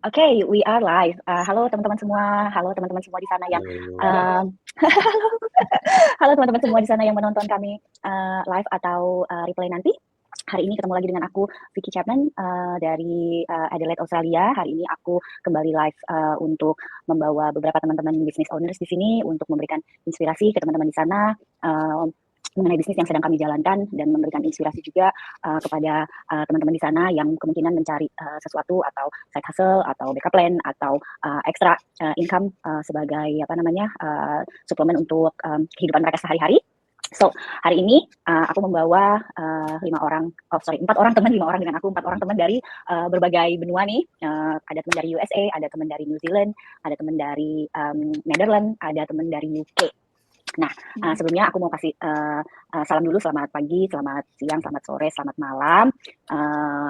Oke, we are live. Halo teman-teman semua, halo teman-teman semua di sana yang, Halo. mmm, halo teman-teman semua di sana yang menonton kami, live atau, replay nanti. Hari ini ketemu lagi dengan aku, Vicky Chapman, dari, Adelaide, Australia. Hari ini aku kembali live, untuk membawa beberapa teman-teman business owners di sini untuk memberikan inspirasi ke teman-teman di sana, mengenai bisnis yang sedang kami jalankan dan memberikan inspirasi juga, kepada, teman-teman di sana yang kemungkinan mencari, sesuatu atau side hustle atau backup plan atau, extra, income, sebagai apa namanya, suplemen untuk, kehidupan mereka sehari-hari. So, hari ini, aku membawa, 4 orang teman, 5 orang dengan aku, 4 orang teman dari, berbagai benua nih, ada teman dari USA, ada teman dari New Zealand, ada teman dari, Netherlands, ada teman dari UK. Nah, sebelumnya aku mau kasih, salam dulu, selamat pagi, selamat siang, selamat sore, selamat malam.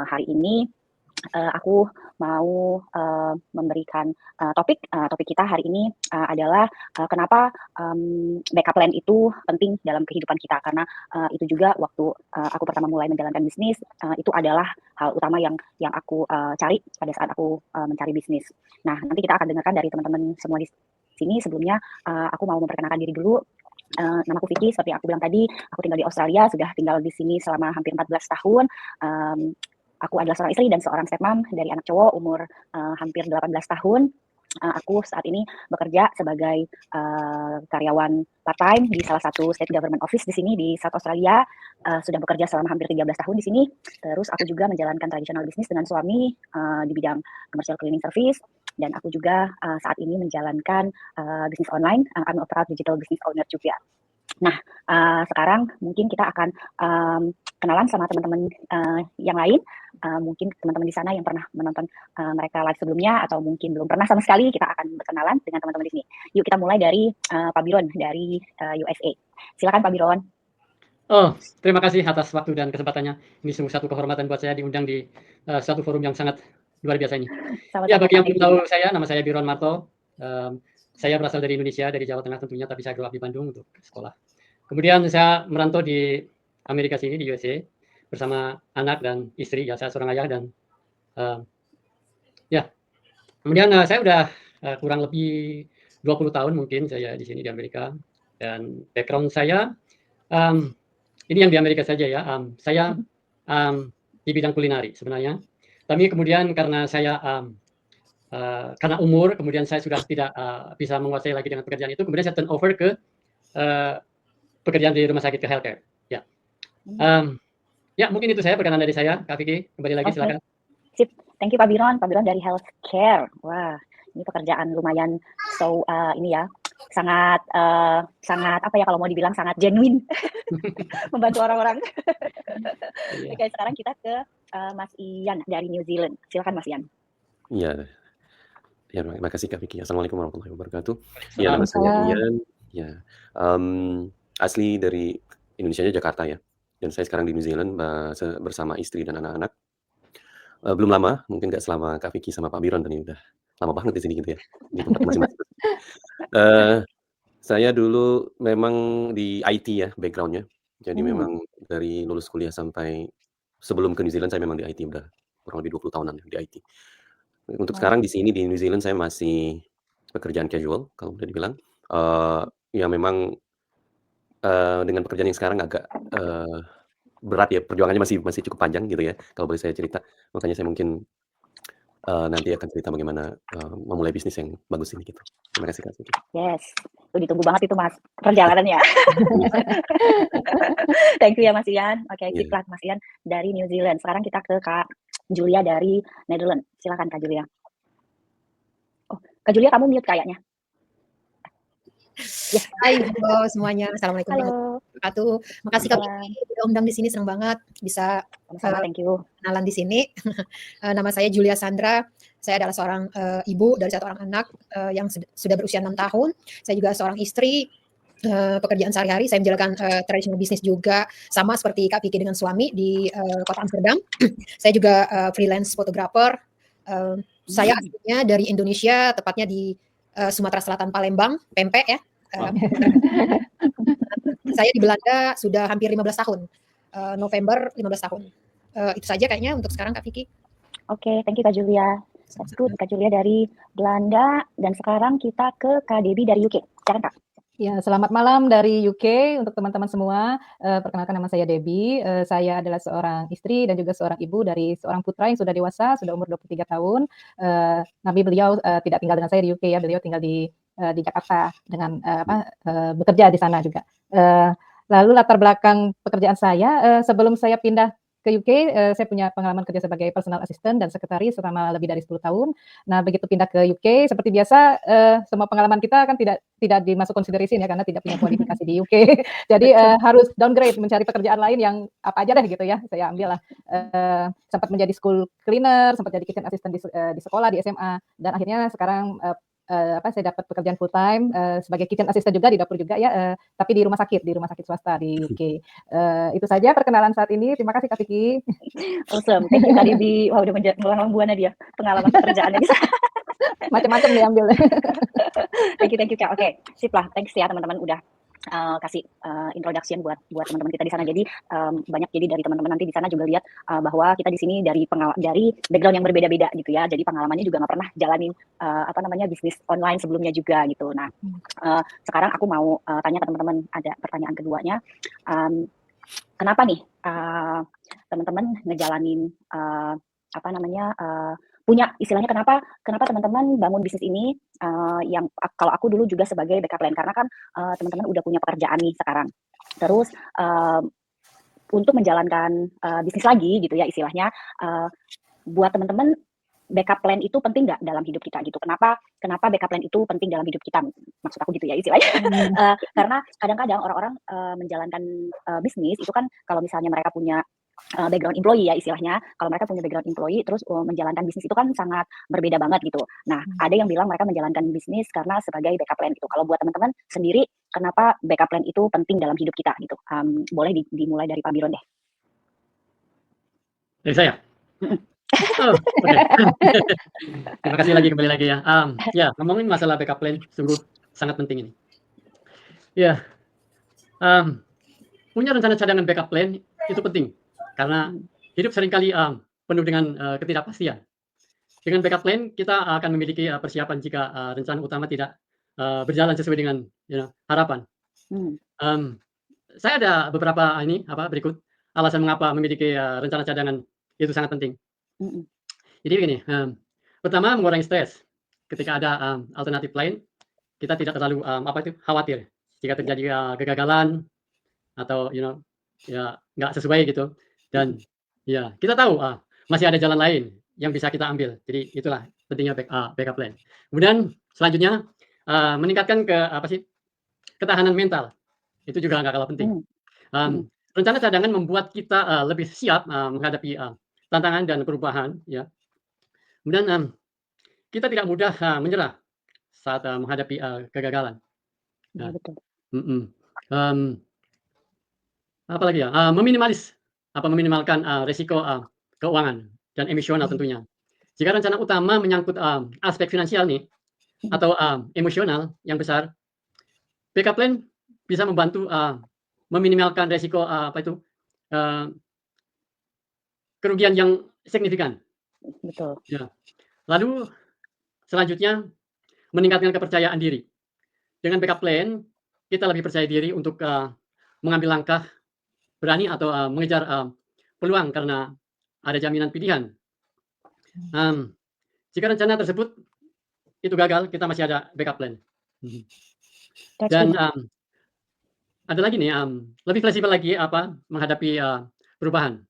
Hari ini, aku mau, memberikan, topik kita hari ini, adalah, kenapa, backup plan itu penting dalam kehidupan kita. Karena, itu juga waktu, aku pertama mulai menjalankan bisnis, itu adalah hal utama yang aku, cari pada saat aku, mencari bisnis. Nah, nanti kita akan dengarkan dari teman-teman semua di sini. Sebelumnya, aku mau memperkenalkan diri dulu. Namaku Vicky, seperti yang aku bilang tadi, aku tinggal di Australia, sudah tinggal di sini selama hampir 14 tahun. Aku adalah seorang istri dan seorang stepmom dari anak cowok umur, hampir 18 tahun. Aku saat ini bekerja sebagai, karyawan part-time di salah satu state government office di sini di South Australia, sudah bekerja selama hampir 13 tahun di sini. Terus aku juga menjalankan traditional business dengan suami, di bidang commercial cleaning service, dan aku juga, saat ini menjalankan, bisnis online, I'm a proud digital business owner juga. Nah, sekarang mungkin kita akan, kenalan sama teman-teman, yang lain, mungkin teman-teman di sana yang pernah menonton, mereka live sebelumnya atau mungkin belum pernah sama sekali, kita akan berkenalan dengan teman-teman di sini. Yuk kita mulai dari, Pak Biron dari, USA. Silakan Pak Biron. Oh, terima kasih atas waktu dan kesempatannya. Ini sungguh satu kehormatan buat saya diundang di, suatu forum yang sangat luar biasa ini. Ya, Sama-sama bagi Pak, yang thank belum you tahu juga. saya, nama saya Biron Marto. Saya berasal dari Indonesia, dari Jawa Tengah tentunya, tapi saya grow up di Bandung untuk sekolah. Kemudian saya merantau di Amerika sini, di USA, bersama anak dan istri. Ya, saya seorang ayah dan, ya. Kemudian, saya udah, kurang lebih 20 tahun mungkin saya di sini di Amerika. Dan background saya, mmm, ini yang di Amerika saja ya, saya, di bidang kulinari sebenarnya. Tapi kemudian karena saya, karena umur, kemudian saya sudah tidak, bisa menguasai lagi dengan pekerjaan itu, kemudian saya turn over ke, eee, pekerjaan di rumah sakit, ke healthcare, ya. Ya mungkin itu saya perkenalan dari saya, Kak Vicky, kembali lagi Oke, silakan. sip. Thank you Pak Biron dari healthcare. Wah, ini pekerjaan lumayan ini ya, sangat, sangat apa ya, kalau mau dibilang sangat genuine membantu orang-orang. Iya. Oke, sekarang kita ke, Mas Ian dari New Zealand. Silakan Mas Ian. Iya. Ya, makasih Kak Vicky. Assalamualaikum warahmatullahi wabarakatuh. Ya, nama saya Waalaikumsalam. Ian, ya, asli dari Indonesianya Jakarta ya, dan saya sekarang di New Zealand bersama istri dan anak-anak. Belum lama, mungkin nggak selama Kak Vicky sama Pak Biron tadi, udah lama banget di sini gitu ya, di tempat masing-masing. Saya dulu memang di IT ya background-nya, jadi memang dari lulus kuliah sampai sebelum ke New Zealand saya memang di IT, udah kurang lebih 20 tahunan di IT. Untuk Wow. sekarang di sini di New Zealand saya masih pekerjaan casual kalau boleh dibilang, ya memang, dengan pekerjaan yang sekarang agak, berat ya, perjuangannya masih cukup panjang gitu ya, kalau boleh saya cerita. Makanya saya mungkin, nanti akan cerita bagaimana, memulai bisnis yang bagus ini gitu. Terima kasih Kak Vicky. Yes, itu ditunggu banget itu Mas, perjalanannya. Thank you ya Mas Ian. Oke, Iya. sip lah Mas Ian dari New Zealand. Sekarang kita ke Kak Julia dari Netherlands. Silakan Kak Julia. Oh, Kak Julia kamu mute kayaknya. Yes. Hai, halo semuanya. Assalamualaikum warahmatullahi wabarakatuh. Makasih Kak Vicky udah undang di sini, senang banget bisa thank you. kenalan di sini. Nama saya Julia Sandra. Saya adalah seorang ibu dari satu orang anak yang sudah berusia 6 tahun. Saya juga seorang istri. Pekerjaan sehari-hari saya menjalankan traditional business juga, sama seperti Kak Vicky dengan suami di kota Amsterdam. Saya juga freelance fotografer. Saya aslinya dari Indonesia, tepatnya di Sumatera Selatan, Palembang, pempek ya. Saya di Belanda sudah hampir 15 tahun. November 15 tahun. Itu saja kayaknya untuk sekarang Kak Vicky. Oke, thank you Kak Julia. That's good. Kak Julia dari Belanda, dan sekarang kita ke Kak Debbie dari UK. Silakan Kak. Ya, selamat malam dari UK untuk teman-teman semua. Perkenalkan, nama saya Debbie. Saya adalah seorang istri dan juga seorang ibu dari seorang putra yang sudah dewasa, sudah umur 23 tahun. Nabi beliau tidak tinggal dengan saya di UK ya, beliau tinggal di Jakarta dengan bekerja di sana juga. Lalu latar belakang pekerjaan saya, sebelum saya pindah ke UK, saya punya pengalaman kerja sebagai personal assistant dan sekretaris selama lebih dari 10 tahun. Nah, begitu pindah ke UK, seperti biasa, semua pengalaman kita kan tidak dimasuk consideration ya, karena tidak punya kualifikasi di UK. Jadi harus downgrade, mencari pekerjaan lain yang apa aja deh gitu ya. Saya ambil lah. Sempat menjadi school cleaner, sempat jadi kitchen assistant di sekolah, di SMA, dan akhirnya sekarang saya dapat pekerjaan full time sebagai kitchen assistant juga di dapur juga ya, tapi di rumah sakit swasta di UK. Itu saja perkenalan saat ini. Terima kasih Kak Vicky. Awesome, thank you Kak Debbie. Wah, udah melanglang buana dia pengalaman pekerjaannya bisa. Macam-macam diambil. Thank you Kak. Oke, sip lah. Thanks ya teman-teman udah kasih introduction buat teman-teman kita di sana. Jadi banyak dari teman-teman nanti di sana juga lihat bahwa kita di sini dari background yang berbeda-beda gitu ya. Jadi pengalamannya juga nggak pernah jalanin bisnis online sebelumnya juga gitu. Nah, sekarang aku mau tanya ke teman-teman, ada pertanyaan keduanya. Kenapa nih teman-teman ngejalanin punya istilahnya kenapa teman-teman bangun bisnis ini, yang kalau aku dulu juga sebagai backup plan, karena kan teman-teman udah punya pekerjaan nih sekarang. Terus untuk menjalankan bisnis lagi gitu ya istilahnya, buat teman-teman backup plan itu penting nggak dalam hidup kita gitu? Kenapa backup plan itu penting dalam hidup kita? Maksud aku gitu ya istilahnya. Karena kadang-kadang orang-orang menjalankan bisnis itu kan kalau misalnya mereka punya background employee ya istilahnya, kalau mereka punya background employee terus menjalankan bisnis itu kan sangat berbeda banget gitu. Nah, ada yang bilang mereka menjalankan bisnis karena sebagai backup plan gitu. Kalau buat teman-teman sendiri, kenapa backup plan itu penting dalam hidup kita gitu? Boleh dimulai dari Pak Biron deh. Dari saya? Oh, oke. Terima kasih kembali lagi ya. Ya, ngomongin masalah backup plan sungguh sangat penting ini. Ya, punya rencana cadangan backup plan itu penting. Karena hidup seringkali penuh dengan ketidakpastian. Dengan backup plan kita akan memiliki persiapan jika rencana utama tidak berjalan sesuai dengan harapan. Saya ada beberapa berikut alasan mengapa memiliki rencana cadangan itu sangat penting. Jadi begini, pertama mengurangi stres. Ketika ada alternatif lain, kita tidak terlalu khawatir jika terjadi kegagalan atau nggak sesuai gitu. Dan ya kita tahu masih ada jalan lain yang bisa kita ambil. Jadi itulah pentingnya backup plan. Kemudian selanjutnya meningkatkan ketahanan mental. Itu juga nggak kalah penting. Rencana cadangan membuat kita lebih siap menghadapi tantangan dan perubahan. Ya. Kemudian kita tidak mudah menyerah saat menghadapi kegagalan. Ya, betul. Apalagi ya, meminimalkan resiko keuangan dan emosional tentunya. Jika rencana utama menyangkut aspek finansial nih atau emosional yang besar, backup plan bisa membantu meminimalkan resiko kerugian yang signifikan. Betul. Ya. Lalu selanjutnya meningkatkan kepercayaan diri. Dengan backup plan kita lebih percaya diri untuk mengambil langkah berani atau mengejar peluang karena ada jaminan pilihan. Jika rencana tersebut itu gagal, kita masih ada backup plan. Dan ada lagi nih, lebih fleksibel lagi menghadapi perubahan.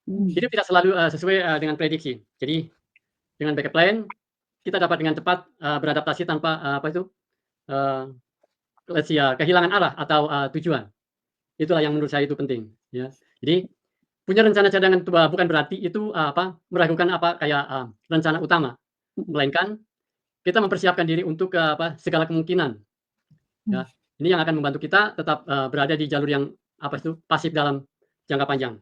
Hidup tidak selalu sesuai dengan prediksi. Jadi dengan backup plan kita dapat dengan cepat beradaptasi tanpa kehilangan arah atau tujuan. Itulah yang menurut saya itu penting. Ya. Jadi punya rencana cadangan itu bukan berarti itu meragukan rencana utama, melainkan kita mempersiapkan diri untuk segala kemungkinan. Ya. Ini yang akan membantu kita tetap berada di jalur yang pasif dalam jangka panjang.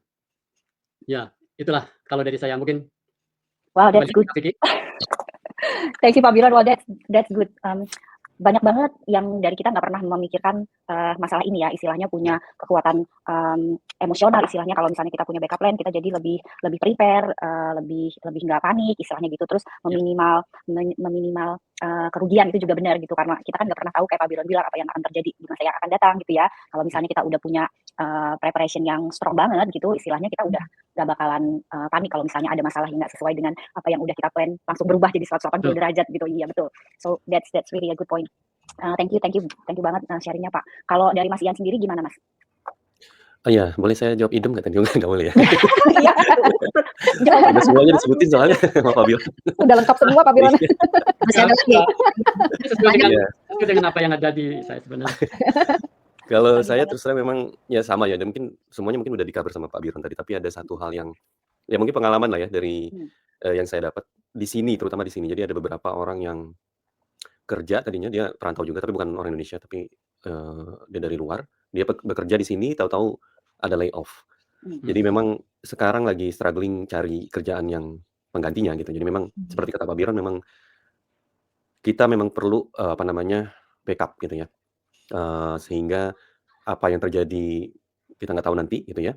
Ya, itulah kalau dari saya mungkin. Wow, that's good. Thank you Pak Biron. Well, that's good. banyak banget yang dari kita nggak pernah memikirkan masalah ini ya, istilahnya punya kekuatan emosional istilahnya. Kalau misalnya kita punya backup plan, kita jadi lebih lebih prepare, lebih lebih nggak panik istilahnya gitu. Terus Ya. meminimal kerugian itu juga benar gitu, karena kita kan nggak pernah tahu kayak Pak Biron bilang apa yang akan terjadi di masa yang akan datang gitu ya. Kalau misalnya kita udah punya preparation yang strong banget gitu, istilahnya kita udah nggak bakalan panik kalau misalnya ada masalah yang nggak sesuai dengan apa yang udah kita plan, langsung berubah jadi 180 Betul. derajat gitu. Iya betul. So that's really a good point. Thank you banget sharingnya Pak. Kalau dari Mas Ian sendiri gimana Mas? Oh iya, boleh saya jawab idem nggak tadi? Nggak boleh ya? Iya. Udah semuanya disebutin soalnya sama Pak Biron. Udah lengkap semua Pak Biron. Iya. Masih ada lagi. Ini sesuai dengan, Iya. sesuai dengan apa yang ada di saya sebenarnya. Kalau Pagi saya banget. terus terang memang ya sama ya, dan mungkin semuanya mungkin udah di-cover sama Pak Biron tadi, tapi ada satu hal yang ya mungkin pengalaman lah ya dari yang saya dapat di sini, terutama di sini. Jadi ada beberapa orang yang kerja tadinya dia perantau juga, tapi bukan orang Indonesia, tapi dia dari luar. Dia bekerja di sini, tahu-tahu ada layoff. Jadi memang sekarang lagi struggling cari kerjaan yang penggantinya gitu. Jadi memang seperti kata Pak Biron, memang kita memang perlu apa namanya backup gitu ya. Sehingga apa yang terjadi kita nggak tahu nanti gitu ya.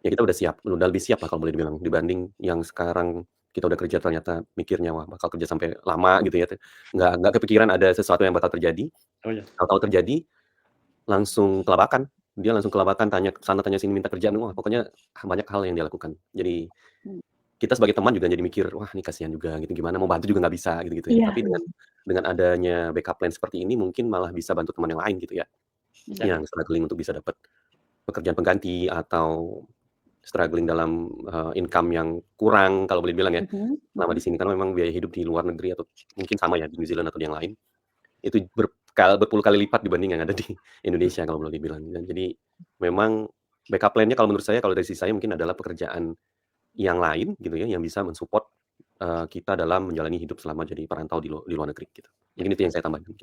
Ya kita udah siap, udah lebih siap lah kalau boleh dibilang dibanding yang sekarang kita udah kerja ternyata mikirnya wah bakal kerja sampai lama gitu ya. Nggak kepikiran ada sesuatu yang bakal terjadi. Oh ya. Tahu-tahu terjadi langsung kelabakan. Dia langsung kelabakan, tanya sana tanya sini minta kerjaan. Wah, pokoknya banyak hal yang dia lakukan. Jadi kita sebagai teman juga jadi mikir, wah ini kasihan juga gitu, gimana mau bantu juga nggak bisa gitu ya. Iya. Tapi dengan adanya backup plan seperti ini mungkin malah bisa bantu teman yang lain gitu ya. Yang struggling untuk bisa dapat pekerjaan pengganti atau struggling dalam income yang kurang kalau boleh dibilang ya. Selama di sini karena memang biaya hidup di luar negeri atau mungkin sama ya di New Zealand atau di yang lain itu berpuluh kali lipat dibanding yang ada di Indonesia kalau boleh dibilang. Dan jadi memang backup plan-nya kalau menurut saya, kalau dari sisi saya mungkin adalah pekerjaan yang lain gitu ya, yang bisa mensupport kita dalam menjalani hidup selama jadi perantau di luar negeri gitu. Mungkin itu yang saya tambahkan.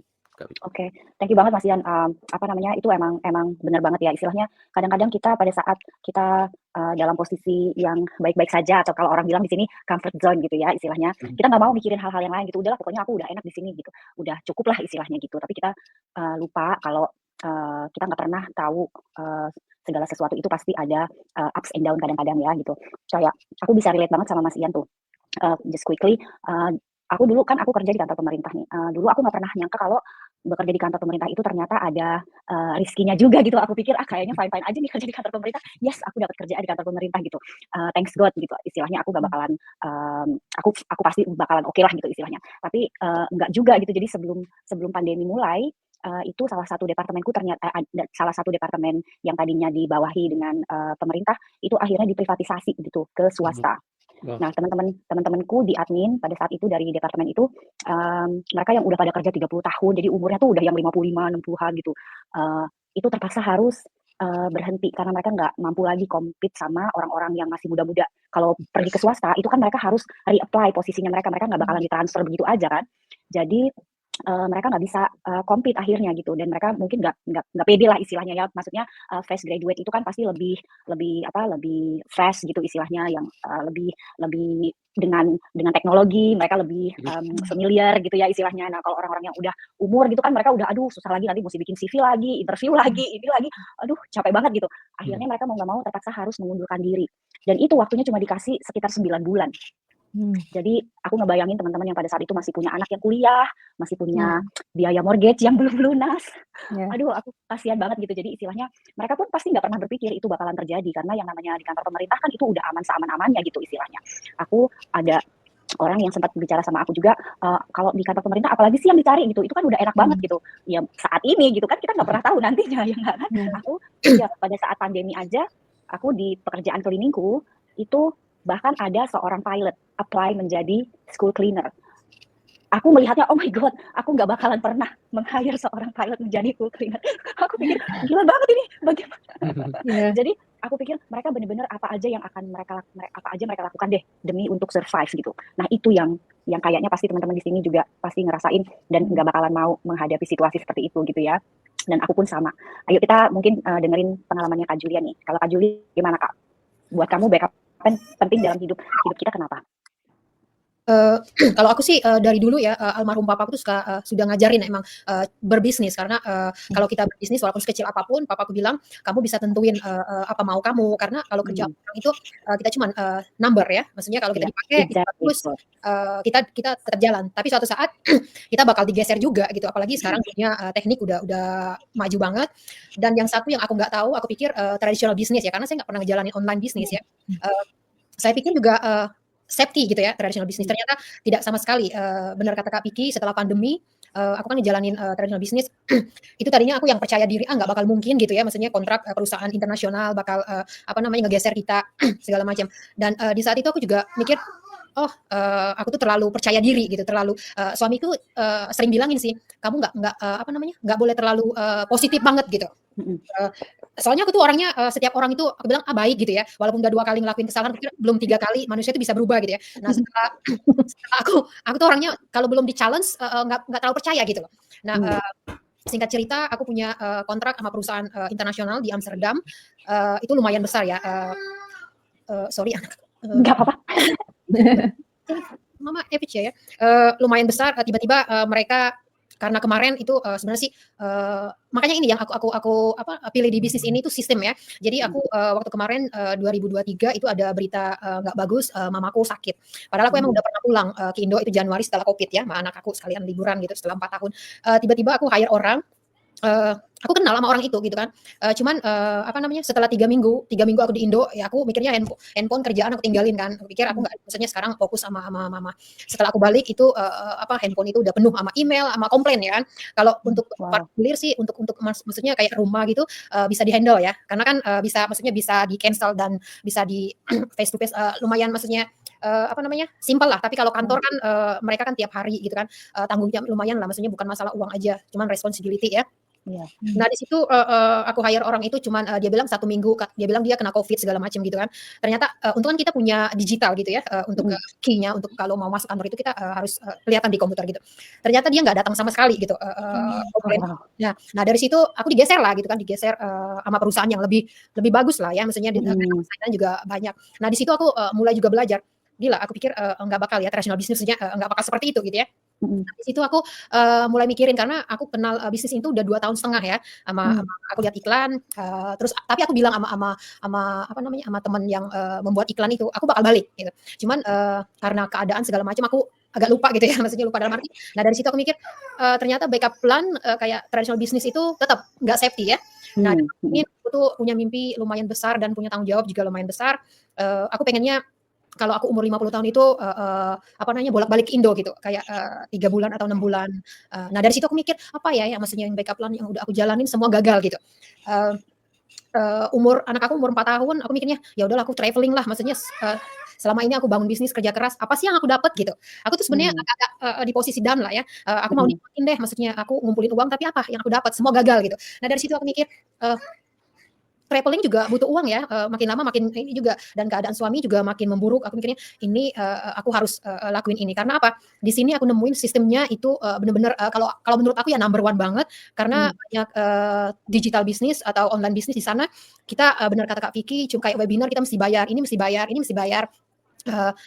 Oke, thank you banget Mas Ian. Apa namanya, itu emang benar banget ya, istilahnya kadang-kadang kita pada saat kita dalam posisi yang baik-baik saja, atau kalau orang bilang di sini comfort zone gitu ya istilahnya, kita nggak mau mikirin hal-hal yang lain gitu, udahlah pokoknya aku udah enak di sini gitu, udah cukup lah istilahnya gitu. Tapi kita lupa kalau kita nggak pernah tahu segala sesuatu itu pasti ada ups and down kadang-kadang ya gitu. Kayak aku bisa relate banget sama Mas Ian tuh. Just quickly, aku dulu kan aku kerja di kantor pemerintah nih. Dulu aku nggak pernah nyangka kalau bekerja di kantor pemerintah itu ternyata ada rizkinya juga gitu. Aku pikir kayaknya fine-fine aja nih kerja di kantor pemerintah. Yes, aku dapat kerjaan di kantor pemerintah gitu. Thanks God gitu. Istilahnya aku gak bakalan aku pasti bakalan oke lah gitu istilahnya. Tapi enggak juga gitu. Jadi sebelum pandemi mulai itu salah satu departemenku ternyata salah satu departemen yang tadinya dibawahi dengan pemerintah itu akhirnya diprivatisasi gitu ke swasta. Nah, teman-temanku di admin pada saat itu dari departemen itu mereka yang udah pada kerja 30 tahun, jadi umurnya tuh udah yang 55, 60-an gitu. Itu terpaksa harus berhenti karena mereka nggak mampu lagi compete sama orang-orang yang masih muda-muda. Kalau pergi ke swasta itu kan mereka harus reapply posisinya mereka nggak bakalan ditransfer begitu aja kan. Jadi mereka nggak bisa compete akhirnya gitu, dan mereka mungkin nggak pede lah istilahnya ya, maksudnya fresh graduate itu kan pasti lebih fresh gitu istilahnya, yang lebih dengan teknologi mereka lebih familiar gitu ya istilahnya. Nah kalau orang-orang yang udah umur gitu kan mereka udah aduh susah lagi, nanti mesti bikin CV lagi, interview lagi, ini lagi, aduh capek banget gitu. Akhirnya mereka mau nggak mau terpaksa harus mengundurkan diri, dan itu waktunya cuma dikasih sekitar 9 bulan. Jadi aku ngebayangin teman-teman yang pada saat itu masih punya anak yang kuliah, masih punya biaya mortgage yang belum lunas. Aduh, aku kasihan banget gitu. Jadi istilahnya mereka pun pasti nggak pernah berpikir itu bakalan terjadi, karena yang namanya di kantor pemerintah kan itu udah aman seaman-amannya gitu istilahnya. Aku ada orang yang sempat bicara sama aku juga, kalau di kantor pemerintah apalagi sih yang dicari gitu, itu kan udah enak banget gitu. Ya saat ini gitu kan kita nggak pernah tahu nantinya ya nggak kan. Aku ya pada saat pandemi aja, aku di pekerjaan cleaningku itu bahkan ada seorang pilot apply menjadi school cleaner. Aku melihatnya, oh my god, aku nggak bakalan pernah meng-hire seorang pilot menjadi school cleaner. Aku pikir gila banget ini, bagaimana? Jadi aku pikir mereka benar-benar apa aja mereka lakukan deh demi untuk survive gitu. Nah itu yang kayaknya pasti teman-teman di sini juga pasti ngerasain dan nggak bakalan mau menghadapi situasi seperti itu gitu ya. Dan aku pun sama. Ayo kita mungkin dengerin pengalamannya Kak Julia nih. Kalau Kak Julia gimana Kak? Buat kamu backup penting dalam hidup kita kenapa? Kalau aku sih dari dulu ya almarhum papaku tuh sudah ngajarin emang berbisnis karena kalau kita berbisnis walaupun sekecil apapun, papaku bilang kamu bisa tentuin apa mau kamu karena kalau kerja orang itu kita cuman number ya, maksudnya kalau kita Iya, dipakai kita exactly. bagus kita tetap jalan. Tapi suatu saat kita bakal digeser juga gitu. Apalagi sekarang dunia teknik udah maju banget. Dan yang satu yang aku nggak tahu, aku pikir traditional business ya karena saya nggak pernah ngejalanin online business ya. Saya pikir juga safety gitu ya traditional business. Ternyata tidak sama sekali. Benar kata Kak Piki, setelah pandemi aku kan ngejalanin traditional business. Itu tadinya aku yang percaya diri nggak bakal mungkin gitu ya, maksudnya kontrak perusahaan internasional bakal ngegeser kita segala macam. Dan di saat itu aku juga mikir aku tuh terlalu percaya diri gitu, terlalu suamiku sering bilangin sih, kamu nggak boleh terlalu positif banget gitu. Soalnya aku tuh orangnya setiap orang itu aku bilang baik gitu ya, walaupun udah 2 kali ngelakuin kesalahan, aku kira belum 3 kali manusia itu bisa berubah gitu ya. Nah setelah aku tuh orangnya kalau belum di-challenge nggak terlalu percaya gitu loh. Nah singkat cerita aku punya kontrak sama perusahaan internasional di Amsterdam, itu lumayan besar ya. Sorry anak. Nggak apa-apa. Mama ya. Lumayan besar tiba-tiba mereka karena kemarin itu sebenarnya sih makanya ini yang aku pilih di bisnis ini itu sistem ya. Jadi aku waktu kemarin 2023 itu ada berita nggak bagus, mamaku sakit. Padahal aku emang udah pernah pulang ke Indo itu Januari setelah Covid ya, sama anak aku sekalian liburan gitu setelah 4 tahun. Tiba-tiba aku hire orang, aku kenal sama orang itu gitu kan. Cuman setelah 3 minggu aku di Indo, ya aku mikirnya handphone kerjaan aku tinggalin kan. Aku pikir aku nggak, maksudnya sekarang fokus sama mama. Setelah aku balik itu handphone itu udah penuh sama email, sama komplain ya kan. Kalau untuk particular sih untuk maksudnya kayak rumah gitu bisa di-handle ya. Karena kan maksudnya bisa di-cancel dan bisa di face to face lumayan maksudnya simpel lah. Tapi kalau kantor kan mereka kan tiap hari gitu kan. Tanggung jawab lumayan lah, maksudnya bukan masalah uang aja, cuman responsibility ya. Iya. Nah di situ aku hire orang itu cuman dia bilang 1 minggu, dia bilang dia kena COVID segala macam gitu kan. Ternyata untuk kan kita punya digital gitu ya untuk key-nya untuk kalau mau masuk kantor itu kita harus kelihatan di komputer gitu. Ternyata dia nggak datang sama sekali gitu. Nah dari situ aku digeser lah gitu kan, digeser sama perusahaan yang lebih bagus lah ya, maksudnya persaingan juga banyak. Nah di situ aku mulai juga belajar. Gila, aku pikir nggak bakal ya traditional business-nya nggak bakal seperti itu gitu ya. Di situ aku mulai mikirin karena aku kenal bisnis itu udah 2,5 tahun ya sama aku lihat iklan terus tapi aku bilang sama teman yang membuat iklan itu aku bakal balik gitu. Cuman karena keadaan segala macam aku agak lupa gitu ya, maksudnya lupa dalam arti. Nah dari situ aku mikir ternyata backup plan kayak traditional business itu tetap nggak safety ya. Nah ini aku tuh punya mimpi lumayan besar dan punya tanggung jawab juga lumayan besar. Aku pengennya kalau aku umur 50 tahun itu bolak-balik ke Indo gitu kayak 3 bulan atau 6 bulan. Nah dari situ aku mikir apa ya maksudnya yang backup plan yang udah aku jalanin semua gagal gitu. Anak aku umur 4 tahun aku mikirnya ya udahlah aku traveling lah, maksudnya selama ini aku bangun bisnis kerja keras apa sih yang aku dapat gitu. Aku tuh sebenarnya agak di posisi down lah ya. Aku mau nikmatin deh, maksudnya aku ngumpulin uang tapi apa yang aku dapat semua gagal gitu. Nah dari situ aku mikir traveling juga butuh uang ya, makin lama makin ini juga, dan keadaan suami juga makin memburuk. Aku mikirnya ini aku harus lakuin ini karena apa? Di sini aku nemuin sistemnya itu bener-bener kalau menurut aku ya number 1 banget karena banyak digital business atau online business di sana kita benar kata Kak Vicky kayak webinar kita mesti bayar, ini mesti bayar.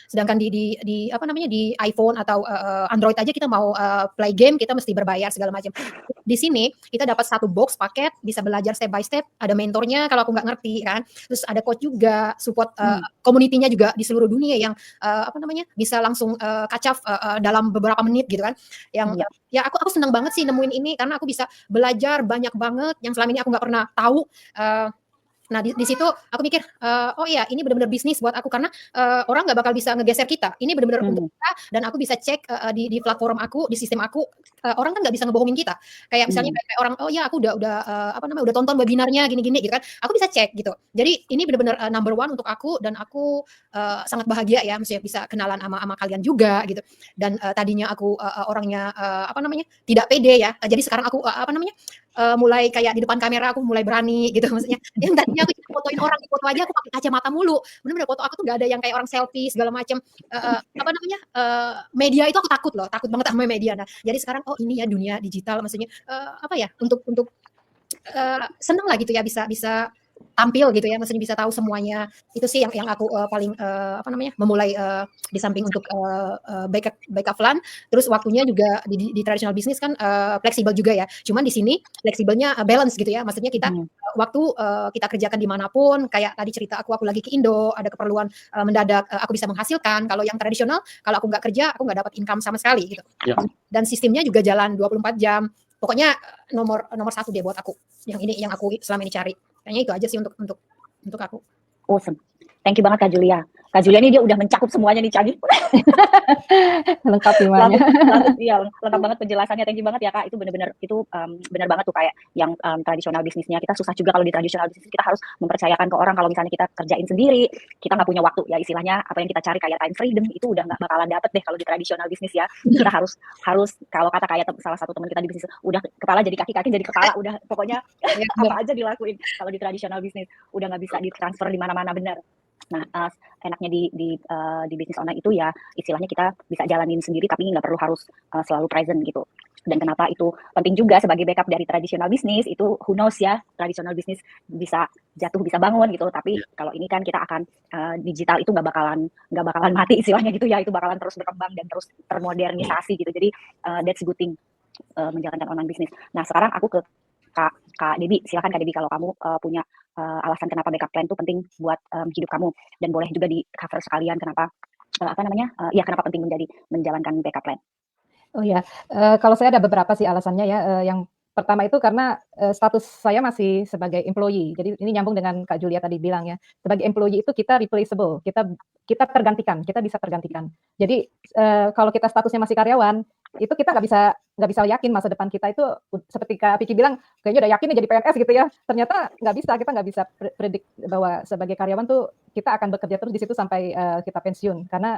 Sedangkan di iPhone atau Android aja kita mau play game kita mesti berbayar segala macam. Di sini kita dapat 1 box paket, bisa belajar step by step, ada mentornya kalau aku nggak ngerti kan, terus ada coach juga, support community-nya juga di seluruh dunia yang bisa langsung catch up dalam beberapa menit gitu kan. Yang ya aku senang banget sih nemuin ini karena aku bisa belajar banyak banget yang selama ini aku nggak pernah tahu. Nah di situ aku mikir oh iya ini benar-benar bisnis buat aku karena orang nggak bakal bisa ngegeser kita. Ini benar-benar untuk kita dan aku bisa cek di platform aku, di sistem aku. Orang kan nggak bisa ngebohongin kita. Kayak misalnya kayak orang oh ya aku udah tonton webinarnya gini-gini gitu kan. Aku bisa cek gitu. Jadi ini benar-benar number 1 untuk aku dan aku sangat bahagia ya maksudnya bisa kenalan sama kalian juga gitu. Dan tadinya aku orangnya tidak pede ya. Jadi sekarang aku mulai kayak di depan kamera aku mulai berani gitu maksudnya. Yang tadinya aku cuma fotoin orang, di foto aja aku pakai kacamata mulu. Bener-bener foto aku tuh nggak ada yang kayak orang selfie segala macam. Media itu aku takut banget sama media. Nah, jadi sekarang oh ini ya dunia digital maksudnya untuk seneng lah gitu ya bisa tampil gitu ya, mestinya bisa tahu semuanya. Itu sih yang aku paling memulai di samping untuk backup plan, terus waktunya juga di traditional business kan fleksibel juga ya. Cuman di sini fleksibelnya balance gitu ya. Maksudnya kita waktu kita kerjakan dimanapun, kayak tadi cerita aku lagi ke Indo, ada keperluan mendadak, aku bisa menghasilkan. Kalau yang tradisional, kalau aku nggak kerja, aku nggak dapat income sama sekali gitu. Dan sistemnya juga jalan 24 jam. Pokoknya nomor satu deh buat aku. Yang aku selama ini cari. Kayaknya itu aja sih untuk aku. Awesome. Thank you banget Kak Julia. Kak Julia ini dia udah mencakup semuanya nih Cagi. Lengkap semuanya. Lengkap banget penjelasannya. Thank you banget ya Kak. Itu benar-benar benar banget tuh kayak yang tradisional bisnisnya. Kita susah juga kalau di tradisional bisnis kita harus mempercayakan ke orang kalau misalnya kita kerjain sendiri, kita nggak punya waktu ya, istilahnya apa yang kita cari kayak time freedom itu udah nggak bakalan dapet deh kalau di tradisional bisnis ya. Kita harus kalau kata kayak salah satu teman kita di bisnis, udah kepala jadi kaki, kaki jadi kepala, udah pokoknya apa aja dilakuin. Kalau di tradisional bisnis udah nggak bisa ditransfer di mana-mana, benar. Nah, enaknya di bisnis online itu ya istilahnya kita bisa jalanin sendiri tapi nggak perlu harus selalu present gitu. Dan kenapa itu penting juga sebagai backup dari tradisional bisnis itu, who knows ya, tradisional bisnis bisa jatuh bisa bangun gitu. Tapi kalau ini kan kita akan digital itu nggak bakalan mati istilahnya gitu ya, itu bakalan terus berkembang dan terus termodernisasi gitu. Jadi that's a good thing menjalankan online bisnis. Nah sekarang aku ke Kak Debbie, silakan Kak Debbie kalau kamu punya alasan kenapa backup plan itu penting buat hidup kamu, dan boleh juga di cover sekalian kenapa kenapa penting menjalankan backup plan. Oh ya, kalau saya ada beberapa sih alasannya ya. Yang pertama itu karena status saya masih sebagai employee. Jadi ini nyambung dengan Kak Julia tadi bilang ya. Sebagai employee itu kita replaceable, kita tergantikan, kita bisa tergantikan. Jadi kalau kita statusnya masih karyawan, itu kita nggak bisa yakin masa depan kita itu, seperti Kak Vicky bilang, kayaknya udah yakin nih jadi PNS gitu ya. Ternyata kita nggak bisa predik bahwa sebagai karyawan tuh kita akan bekerja terus di situ sampai kita pensiun. Karena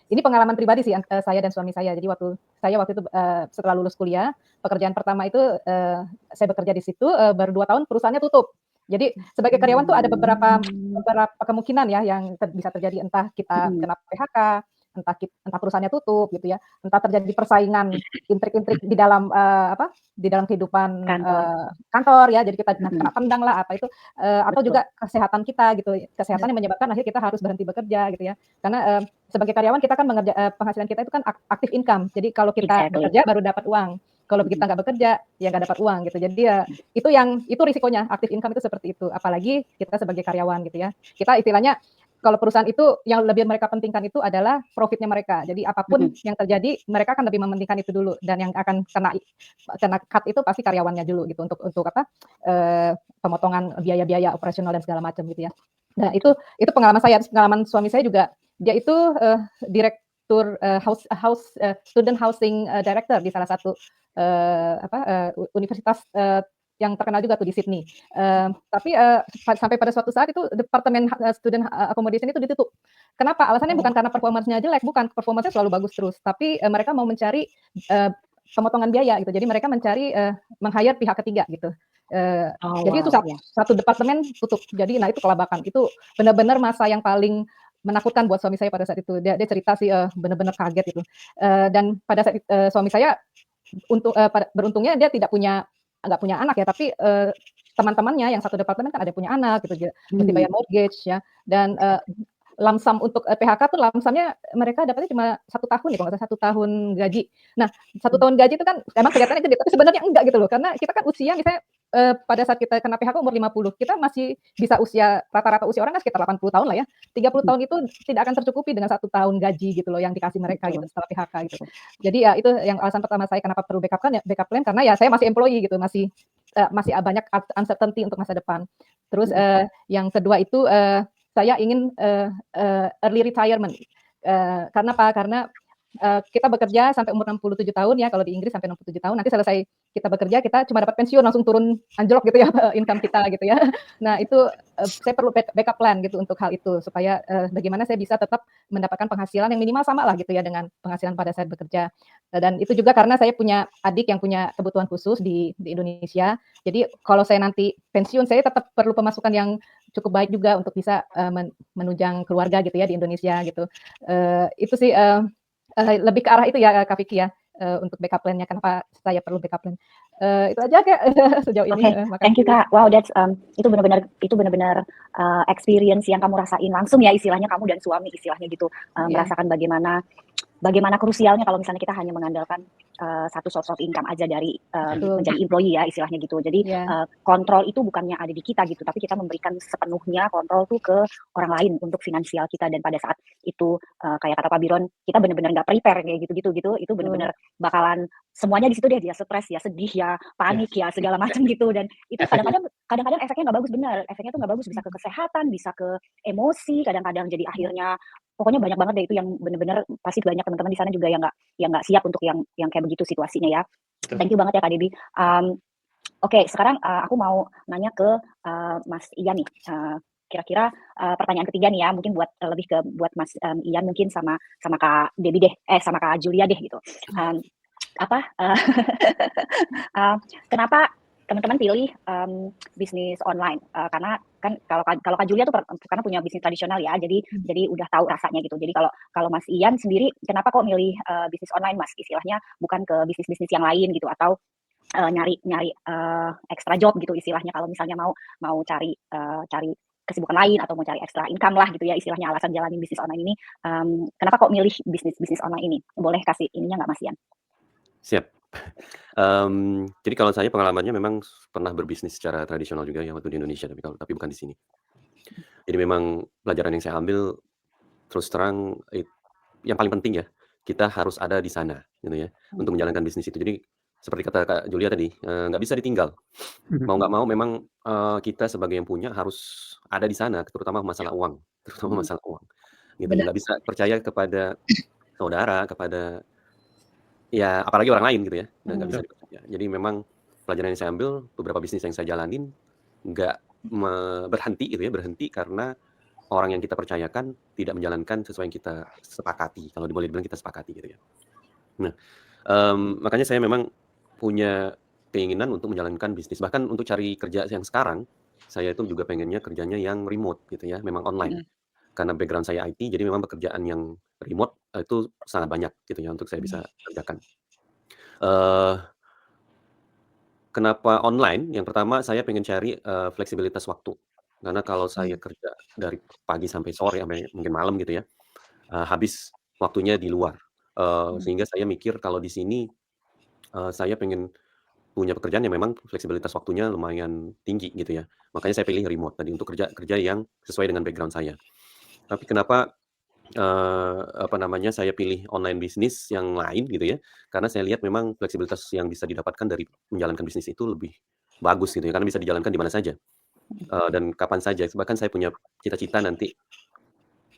ini pengalaman pribadi sih saya dan suami saya. Jadi waktu itu setelah lulus kuliah, pekerjaan pertama itu saya bekerja di situ, baru 2 tahun perusahaannya tutup. Jadi sebagai karyawan tuh ada beberapa kemungkinan ya yang bisa terjadi, entah kita kena PHK, entah perusahaannya tutup gitu ya, entah terjadi persaingan intrik-intrik di dalam di dalam kehidupan kantor ya, jadi kita kena tendang lah apa itu, atau juga kesehatan kita gitu, kesehatan yang menyebabkan akhirnya kita harus berhenti bekerja gitu ya. Karena sebagai karyawan kita kan penghasilan kita itu kan active income, jadi kalau kita bekerja baru dapat uang. Kalau kita nggak bekerja, ya nggak dapat uang gitu. Jadi ya itu risikonya, active income itu seperti itu. Apalagi kita sebagai karyawan gitu ya. Kita istilahnya kalau perusahaan itu yang lebih mereka pentingkan itu adalah profitnya mereka. Jadi apapun yang terjadi, mereka akan lebih mementingkan itu dulu. Dan yang akan kena cut itu pasti karyawannya dulu gitu, untuk pemotongan biaya-biaya operasional dan segala macam gitu ya. Nah itu pengalaman saya. Pengalaman suami saya juga, dia itu direktur student housing director di salah satu universitas yang terkenal juga tuh di Sydney. Tapi sampai pada suatu saat itu departemen student accommodation itu ditutup. Kenapa? Alasannya bukan karena performanya jelek, bukan, performanya selalu bagus terus. Tapi mereka mau mencari pemotongan biaya gitu. Jadi mereka mencari meng-hire pihak ketiga gitu. Jadi itu satu departemen tutup. Jadi itu kelabakan. Itu benar-benar masa yang paling menakutkan buat suami saya pada saat itu. Dia cerita sih benar-benar kaget itu. Dan pada saat suami saya beruntungnya dia nggak punya anak ya, tapi teman-temannya yang satu departemen kan ada punya anak gitu, mesti bayar mortgage ya, dan lamsam untuk PHK pun lamsamnya mereka dapatnya cuma 1 tahun ya, kalau nggak salah 1 tahun gaji. Nah 1 tahun gaji itu kan emang kelihatannya gede, tapi sebenarnya enggak gitu loh, karena kita kan usia misalnya pada saat kita kena PHK umur 50, kita masih bisa rata-rata usia orang kan sekitar 80 tahun lah ya. 30 tahun itu tidak akan tercukupi dengan 1 tahun gaji gitu loh yang dikasih mereka gitu setelah PHK gitu. Jadi ya itu yang alasan pertama saya kenapa perlu backup plan, karena ya saya masih employee gitu, masih banyak uncertainty untuk masa depan. Terus yang kedua itu saya ingin early retirement. Karena apa? Karena kita bekerja sampai umur 67 tahun ya, kalau di Inggris sampai 67 tahun, nanti selesai kita bekerja, kita cuma dapat pensiun langsung turun anjlok gitu ya income kita gitu ya. Nah itu saya perlu backup plan gitu untuk hal itu, supaya bagaimana saya bisa tetap mendapatkan penghasilan yang minimal sama lah gitu ya dengan penghasilan pada saat bekerja. Dan itu juga karena saya punya adik yang punya kebutuhan khusus di Indonesia. Jadi kalau saya nanti pensiun, saya tetap perlu pemasukan yang cukup baik juga untuk bisa menunjang keluarga gitu ya di Indonesia gitu. Itu sih lebih ke arah itu ya Kak Vicky ya, untuk backup plan-nya, kenapa saya perlu backup plan. Itu aja Kak, sejauh ini, Oke, thank you makasih. Kak. Wow, itu benar-benar experience yang kamu rasain langsung ya, istilahnya kamu dan suami istilahnya gitu, Iya. merasakan bagaimana krusialnya kalau misalnya kita hanya mengandalkan satu source of income aja dari Betul. menjadi employee ya istilahnya gitu. Jadi Iya. kontrol itu bukannya ada di kita gitu, tapi kita memberikan sepenuhnya kontrol tuh ke orang lain untuk finansial kita, dan pada saat itu kayak kata Pak Biron, kita benar-benar nggak prepare kayak gitu, itu Betul. benar-benar bakalan semuanya di situ deh, dia stres, ya sedih, ya panik, ya segala macam gitu, dan itu Efeknya. kadang-kadang efeknya nggak bagus, benar, efeknya tuh nggak bagus, bisa ke kesehatan, bisa ke emosi, kadang-kadang jadi akhirnya pokoknya banyak banget deh itu yang benar-benar pasti banyak teman-teman di sana juga yang nggak siap untuk yang kayak begitu situasinya ya. Betul. Thank you banget ya Kak Debbie. Oke, sekarang aku mau nanya ke Mas Ian nih. Kira-kira pertanyaan ketiga nih ya, mungkin lebih ke buat Mas Ian mungkin sama Kak Debbie deh, sama Kak Julia deh gitu. Kenapa teman-teman pilih bisnis online? Karena kan kalau Kak Julia tuh karena punya bisnis tradisional ya, jadi udah tahu rasanya gitu. Jadi kalau Mas Ian sendiri, kenapa kok milih bisnis online, Mas? Istilahnya bukan ke bisnis-bisnis yang lain gitu, atau nyari extra job gitu istilahnya, kalau misalnya mau cari kesibukan lain atau mau cari extra income lah gitu ya istilahnya, alasan jalanin bisnis online ini. Kenapa kok milih bisnis online ini? Boleh kasih ininya nggak, Mas Ian? Siap. Jadi kalau saya pengalamannya memang pernah berbisnis secara tradisional juga ya waktu di Indonesia, tapi bukan di sini. Jadi memang pelajaran yang saya ambil, terus terang yang paling penting ya, kita harus ada di sana gitu ya, untuk menjalankan bisnis itu. Jadi seperti kata Kak Julia tadi, nggak bisa ditinggal. Mau nggak mau memang, kita sebagai yang punya harus ada di sana, terutama masalah uang gitu ya. Benar. Nggak bisa percaya kepada saudara, kepada ya apalagi orang lain gitu ya, nggak bisa dipercaya. Jadi memang pelajaran yang saya ambil, beberapa bisnis yang saya jalanin nggak berhenti gitu ya, berhenti karena orang yang kita percayakan tidak menjalankan sesuai yang kita sepakati, kalau boleh dibilang kita sepakati gitu ya. Nah, makanya saya memang punya keinginan untuk menjalankan bisnis, bahkan untuk cari kerja yang sekarang, saya itu juga pengennya kerjanya yang remote gitu ya, memang online. Karena background saya IT, jadi memang pekerjaan yang remote itu sangat banyak gitu ya untuk saya bisa kerjakan. Kenapa online? Yang pertama saya pengen cari fleksibilitas waktu. Karena kalau saya kerja dari pagi sampai sore, sampai mungkin malam gitu ya, habis waktunya di luar. Sehingga saya mikir kalau di sini saya pengen punya pekerjaan yang memang fleksibilitas waktunya lumayan tinggi gitu ya. Makanya saya pilih remote tadi untuk kerja yang sesuai dengan background saya. Tapi kenapa saya pilih online bisnis yang lain gitu ya, karena saya lihat memang fleksibilitas yang bisa didapatkan dari menjalankan bisnis itu lebih bagus gitu ya, karena bisa dijalankan di mana saja, dan kapan saja. Bahkan saya punya cita-cita nanti,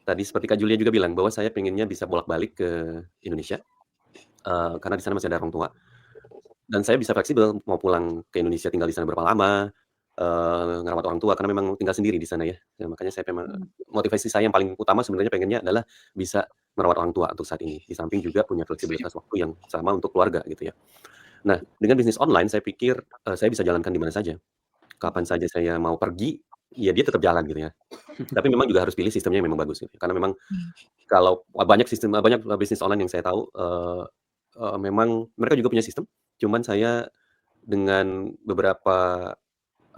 tadi seperti Kak Julia juga bilang, bahwa saya pengennya bisa bolak-balik ke Indonesia, karena di sana masih ada orang tua. Dan saya bisa fleksibel, mau pulang ke Indonesia tinggal di sana berapa lama, ngerawat orang tua, karena memang tinggal sendiri di sana ya. Makanya saya memang motivasi saya yang paling utama sebenarnya pengennya adalah bisa merawat orang tua untuk saat ini. Di samping juga punya fleksibilitas waktu yang sama untuk keluarga gitu ya. Nah, dengan bisnis online saya pikir, saya bisa jalankan di mana saja. Kapan saja saya mau pergi, ya dia tetap jalan gitu ya. Tapi memang juga harus pilih sistemnya yang memang bagus gitu. Karena memang kalau banyak bisnis online yang saya tahu, memang mereka juga punya sistem, cuman saya dengan beberapa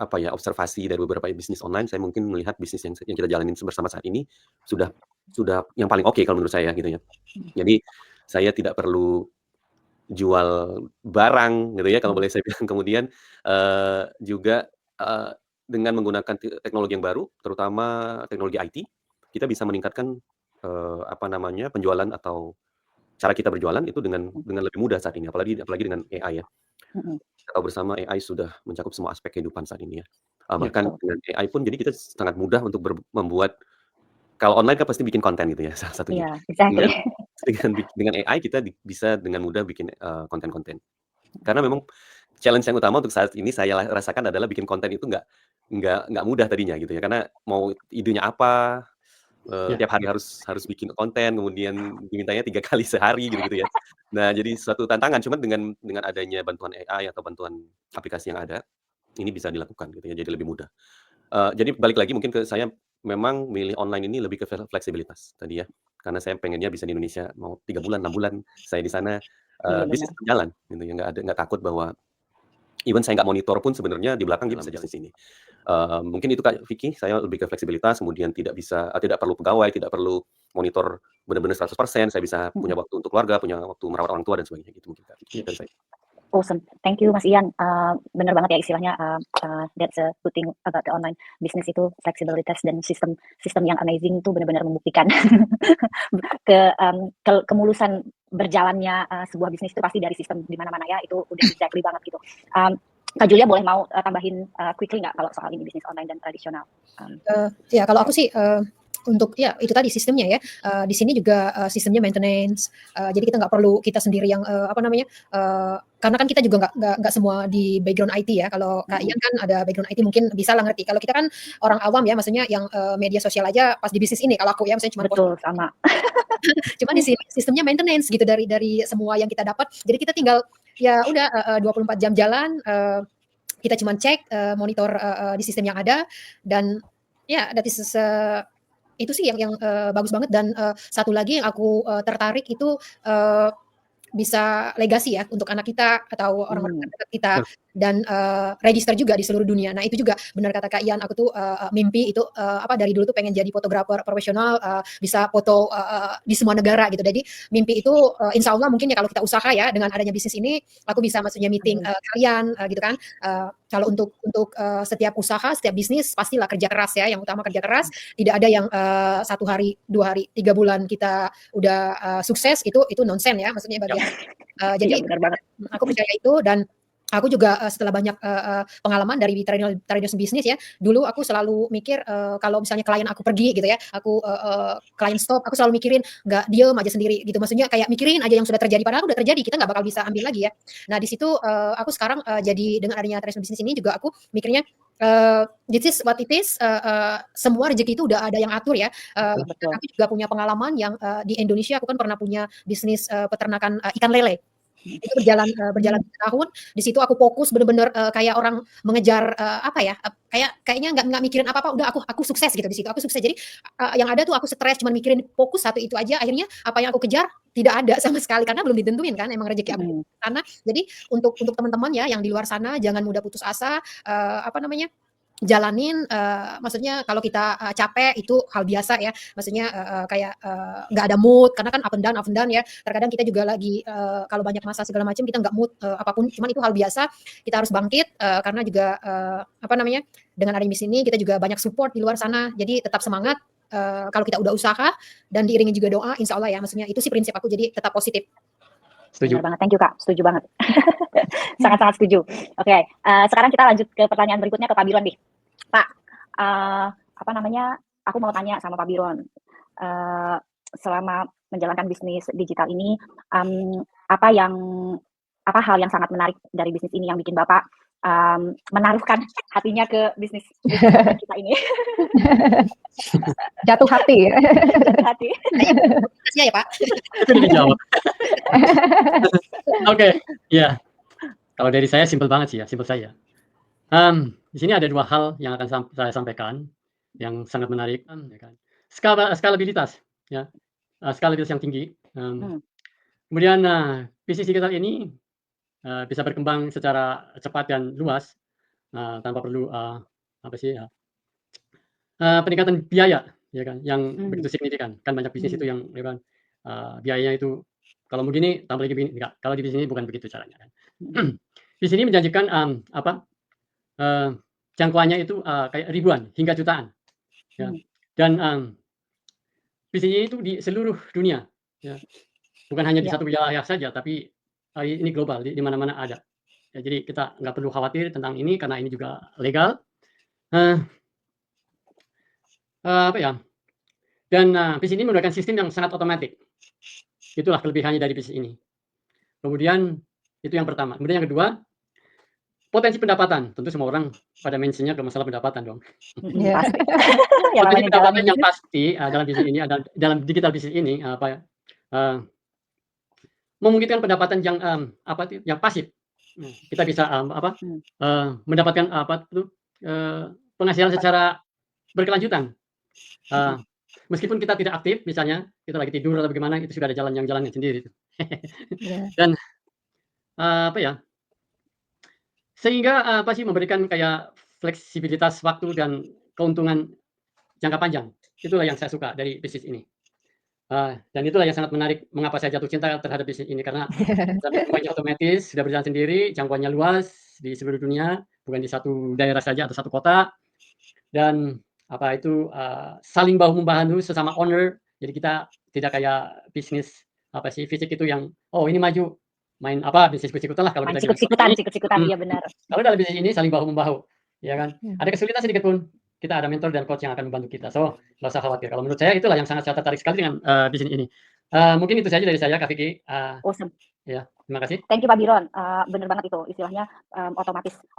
observasi dari beberapa bisnis online, saya mungkin melihat bisnis yang kita jalanin bersama saat ini sudah yang paling oke kalau menurut saya gitu ya. Jadi saya tidak perlu jual barang gitu ya kalau boleh saya bilang. Kemudian juga dengan menggunakan teknologi yang baru, terutama teknologi IT, kita bisa meningkatkan penjualan atau cara kita berjualan itu dengan lebih mudah saat ini, apalagi dengan AI ya. Kita tahu bersama AI sudah mencakup semua aspek kehidupan saat ini ya. Bahkan dengan AI pun jadi kita sangat mudah untuk membuat, kalau online kan pasti bikin konten gitu ya salah satunya. Iya, exactly. Dengan AI kita bisa dengan mudah bikin konten-konten. Karena memang challenge yang utama untuk saat ini saya rasakan adalah bikin konten itu nggak mudah tadinya gitu ya. Karena mau idenya apa, tiap hari harus bikin konten, kemudian dimintanya 3 kali sehari gitu ya. Nah, jadi suatu tantangan, cuman dengan adanya bantuan AI atau bantuan aplikasi yang ada, ini bisa dilakukan gitu ya, jadi lebih mudah. Jadi balik lagi mungkin ke saya memang milih online ini lebih ke fleksibilitas tadi ya, karena saya pengennya bisa di Indonesia mau 3 bulan, 6 bulan, saya di sana, Iya, bisnis benar. berjalan gitu ya, nggak takut bahwa even saya nggak monitor pun sebenarnya di belakang dia bisa jalan di sini. Mungkin itu Kak Vicky, saya lebih ke fleksibilitas, kemudian tidak perlu pegawai, tidak perlu monitor benar-benar 100%, saya bisa punya waktu untuk keluarga, punya waktu merawat orang tua dan sebagainya gitu mungkin Kak Vicky dari saya. Awesome, thank you Mas Ian. Bener banget ya istilahnya, that's a good thing about the online business itu fleksibilitas dan sistem yang amazing itu benar-benar membuktikan kemulusan berjalannya sebuah bisnis itu pasti dari sistem di mana-mana ya, itu udah exactly banget gitu. Kak Julia boleh mau tambahin quickly nggak kalau soal ini bisnis online dan tradisional? Ya kalau aku sih untuk ya itu tadi sistemnya ya, di sini juga sistemnya maintenance, jadi kita nggak perlu kita sendiri yang karena kan kita juga nggak semua di background IT ya. Kalau Kak Ian kan ada background IT mungkin bisa lah ngerti. Kalau kita kan orang awam ya, maksudnya yang media sosial aja pas di bisnis ini. Kalau aku ya misalnya cuma Betul, sama. cuma di sini sistemnya maintenance gitu dari semua yang kita dapat. Jadi kita tinggal ya udah 24 jam jalan, kita cuma cek monitor di sistem yang ada, dan ya that is itu sih yang bagus banget. Dan satu lagi yang aku tertarik itu bisa legasi ya untuk anak kita atau orang-orang terdekat kita, dan register juga di seluruh dunia. Nah itu juga benar kata Kak Ian, aku tuh mimpi itu dari dulu tuh pengen jadi fotografer profesional, bisa foto di semua negara gitu. Jadi mimpi itu insya Allah mungkin ya kalau kita usaha ya, dengan adanya bisnis ini aku bisa maksudnya meeting kalian gitu kan. Kalau untuk setiap usaha, setiap bisnis pastilah kerja keras ya, yang utama kerja keras. Tidak ada yang 1 hari, 2 hari, 3 bulan kita udah sukses, itu nonsen ya, maksudnya bagi jadi benar banget. aku percaya itu. Dan aku juga setelah banyak pengalaman dari trading bisnis ya, dulu aku selalu mikir kalau misalnya klien aku pergi gitu ya, aku klien stop, aku selalu mikirin nggak diem aja sendiri gitu, maksudnya kayak mikirin aja yang sudah terjadi, padahal udah terjadi, kita nggak bakal bisa ambil lagi ya. Nah di situ aku sekarang jadi dengan adanya trading bisnis ini juga aku mikirnya this is what it is, semua rezeki itu udah ada yang atur ya. Betul. Aku juga punya pengalaman yang di Indonesia, aku kan pernah punya bisnis peternakan ikan lele. Itu berjalan tahun. Di situ aku fokus bener-bener kayak orang mengejar kayaknya nggak mikirin apa-apa, udah aku sukses gitu di situ. Aku sukses. Jadi yang ada tuh aku stres, cuman mikirin fokus satu itu aja. Akhirnya apa yang aku kejar tidak ada sama sekali karena belum ditentuin kan emang rezeki aku sana. Jadi untuk teman-teman ya yang di luar sana, jangan mudah putus asa, jalanin, maksudnya kalau kita capek itu hal biasa ya, maksudnya kayak nggak ada mood karena kan up and down ya. Terkadang kita juga lagi kalau banyak masalah segala macam kita nggak mood apapun, cuman itu hal biasa. Kita harus bangkit karena juga dengan adanya di sini kita juga banyak support di luar sana. Jadi tetap semangat kalau kita udah usaha dan diiringi juga doa, insya Allah ya, maksudnya itu sih prinsip aku, jadi tetap positif. Setuju banget, thank you Kak, setuju banget. Sangat-sangat setuju. Oke, sekarang kita lanjut ke pertanyaan berikutnya ke Pak Biron nih. Pak, aku mau tanya sama Pak Biron, selama menjalankan bisnis digital ini, apa hal yang sangat menarik dari bisnis ini yang bikin Bapak menaruhkan hatinya ke bisnis kita ini? Jatuh hati. Jatuh hati. Kasih ya Pak. Itu dijawab. Oke, ya. Kalau dari saya simpel banget sih ya, simpel saja. Di sini ada 2 hal yang akan saya sampaikan yang sangat menarik, ya kan. Skalabilitas, ya, skalabilitas yang tinggi. Kemudian bisnis digital ini bisa berkembang secara cepat dan luas tanpa perlu peningkatan biaya, ya kan, yang begitu signifikan. Kan banyak bisnis itu yang ya kan, biayanya itu kalau begini tambah lagi begini, enggak. Kalau di bisnis ini bukan begitu caranya kan. Di sini menjanjikan jangkauannya itu kayak ribuan hingga jutaan, ya. Dan bisnisnya itu di seluruh dunia, ya. Bukan hanya di satu wilayah saja, tapi ini global, di mana-mana ada. Ya, jadi kita nggak perlu khawatir tentang ini karena ini juga legal. Dan bisnis ini menggunakan sistem yang sangat otomatis. Itulah kelebihannya dari bisnis ini. Kemudian itu yang pertama. Kemudian yang kedua, potensi pendapatan. Tentu semua orang pada mentionnya ke masalah pendapatan dong. Pasti. Potensi pendapatan yang pasti dalam bisnis ini, dalam digital bisnis ini memungkinkan pendapatan yang yang pasif. Kita bisa mendapatkan penghasilan secara berkelanjutan. Meskipun kita tidak aktif, misalnya kita lagi tidur atau bagaimana, itu sudah ada jalannya sendiri. Dan sehingga apa sih memberikan kayak fleksibilitas waktu dan keuntungan jangka panjang. Itulah yang saya suka dari bisnis ini. Dan itulah yang sangat menarik mengapa saya jatuh cinta terhadap bisnis ini karena semuanya otomatis, sudah berjalan sendiri, jangkauannya luas di seluruh dunia, bukan di satu daerah saja atau satu kota. Dan apa itu saling bahu-membahu sesama owner. Jadi kita tidak kayak bisnis apa sih fisik itu yang ini maju main apa bisnis ikut-ikutan lah kalau Main kita sikut-sikutan, iya benar. Kalau dalam bisnis ini saling bahu-membahu, ya kan? Ada kesulitan sedikit pun, kita ada mentor dan coach yang akan membantu kita. So, nggak usah khawatir. Kalau menurut saya itulah yang sangat saya tertarik sekali dengan bisnis ini. Mungkin itu saja dari saya, Kak Vicky. Awesome. Ya, terima kasih. Thank you Pak Biron. Bener banget itu istilahnya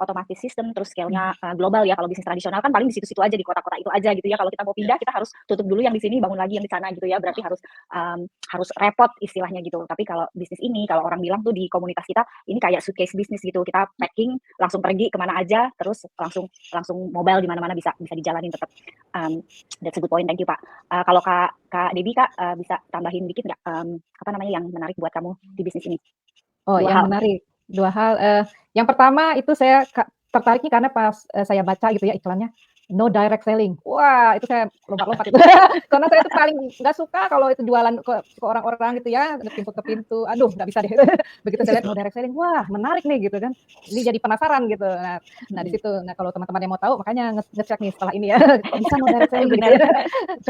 otomatis sistem terus scale-nya global ya. Kalau bisnis tradisional kan paling di situ-situ aja di kota-kota itu aja gitu ya. Kalau kita mau pindah kita harus tutup dulu yang di sini, bangun lagi yang di sana gitu ya. Berarti harus repot istilahnya gitu. Tapi kalau bisnis ini kalau orang bilang tuh di komunitas kita ini kayak suitcase bisnis gitu. Kita packing langsung pergi kemana aja terus langsung mobile di mana-mana bisa dijalanin tetap. That's a good point. Thank you Pak. Kalau Kak Debbie bisa tambahin dikit nggak apa namanya yang menarik buat kamu di bisnis ini? Menarik. 2 hal. Yang pertama itu saya tertariknya karena pas saya baca gitu ya iklannya, no direct selling. Wah, itu saya lompat-lompat. Karena saya tuh paling nggak suka kalau itu jualan ke orang-orang gitu ya, pintu ke pintu. Aduh, nggak bisa deh. Begitu saya lihat no direct selling, wah menarik nih gitu kan. Ini jadi penasaran gitu. Nah di situ. Nah kalau teman-teman yang mau tahu, makanya ngecek nih setelah ini ya. Bisa no direct selling gitu.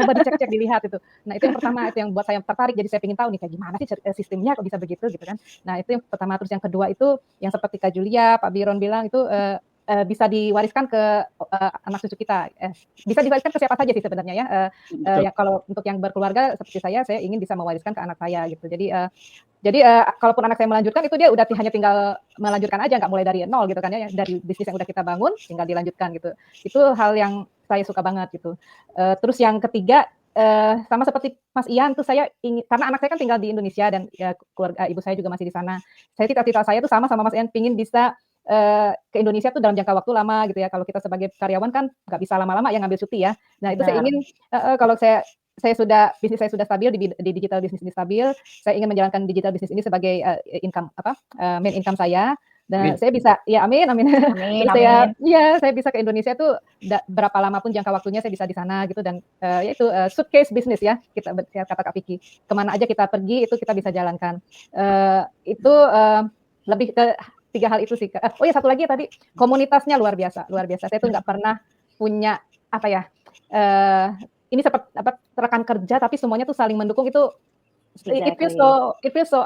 Coba dicek-cek, dilihat itu. Nah itu yang pertama, itu yang buat saya tertarik. Jadi saya ingin tahu nih kayak gimana sih sistemnya kok bisa begitu gitu kan. Nah itu yang pertama. Terus yang kedua itu yang seperti Kak Julia, Pak Biron bilang itu bisa diwariskan ke anak cucu kita. Bisa diwariskan ke siapa saja sih sebenarnya ya. Ya kalau untuk yang berkeluarga seperti saya ingin bisa mewariskan ke anak saya gitu. Jadi kalaupun anak saya melanjutkan itu dia udah hanya tinggal melanjutkan aja, nggak mulai dari nol gitu kan ya, dari bisnis yang udah kita bangun tinggal dilanjutkan gitu. Itu hal yang saya suka banget gitu. Terus yang ketiga sama seperti Mas Ian tuh saya ingin, karena anak saya kan tinggal di Indonesia dan ya keluarga ibu saya juga masih di sana. Cita-cita saya tuh sama Mas Ian, pingin bisa ke Indonesia tuh dalam jangka waktu lama gitu ya. Kalau kita sebagai karyawan kan nggak bisa lama-lama ya ngambil cuti ya. Nah itu saya ingin kalau bisnis saya sudah stabil di digital bisnis ini stabil, saya ingin menjalankan digital bisnis ini sebagai main income saya. Dan saya bisa, ya amin. Saya bisa ke Indonesia tuh berapa lama pun jangka waktunya saya bisa di sana gitu. Dan yaitu suitcase bisnis ya, kata Kak Vicky, kemana aja kita pergi itu kita bisa jalankan. Itu lebih ke 3 hal itu sih. Satu lagi tadi komunitasnya luar biasa. Saya tuh nggak pernah punya ini seperti rekan kerja tapi semuanya tuh saling mendukung itu. It feels so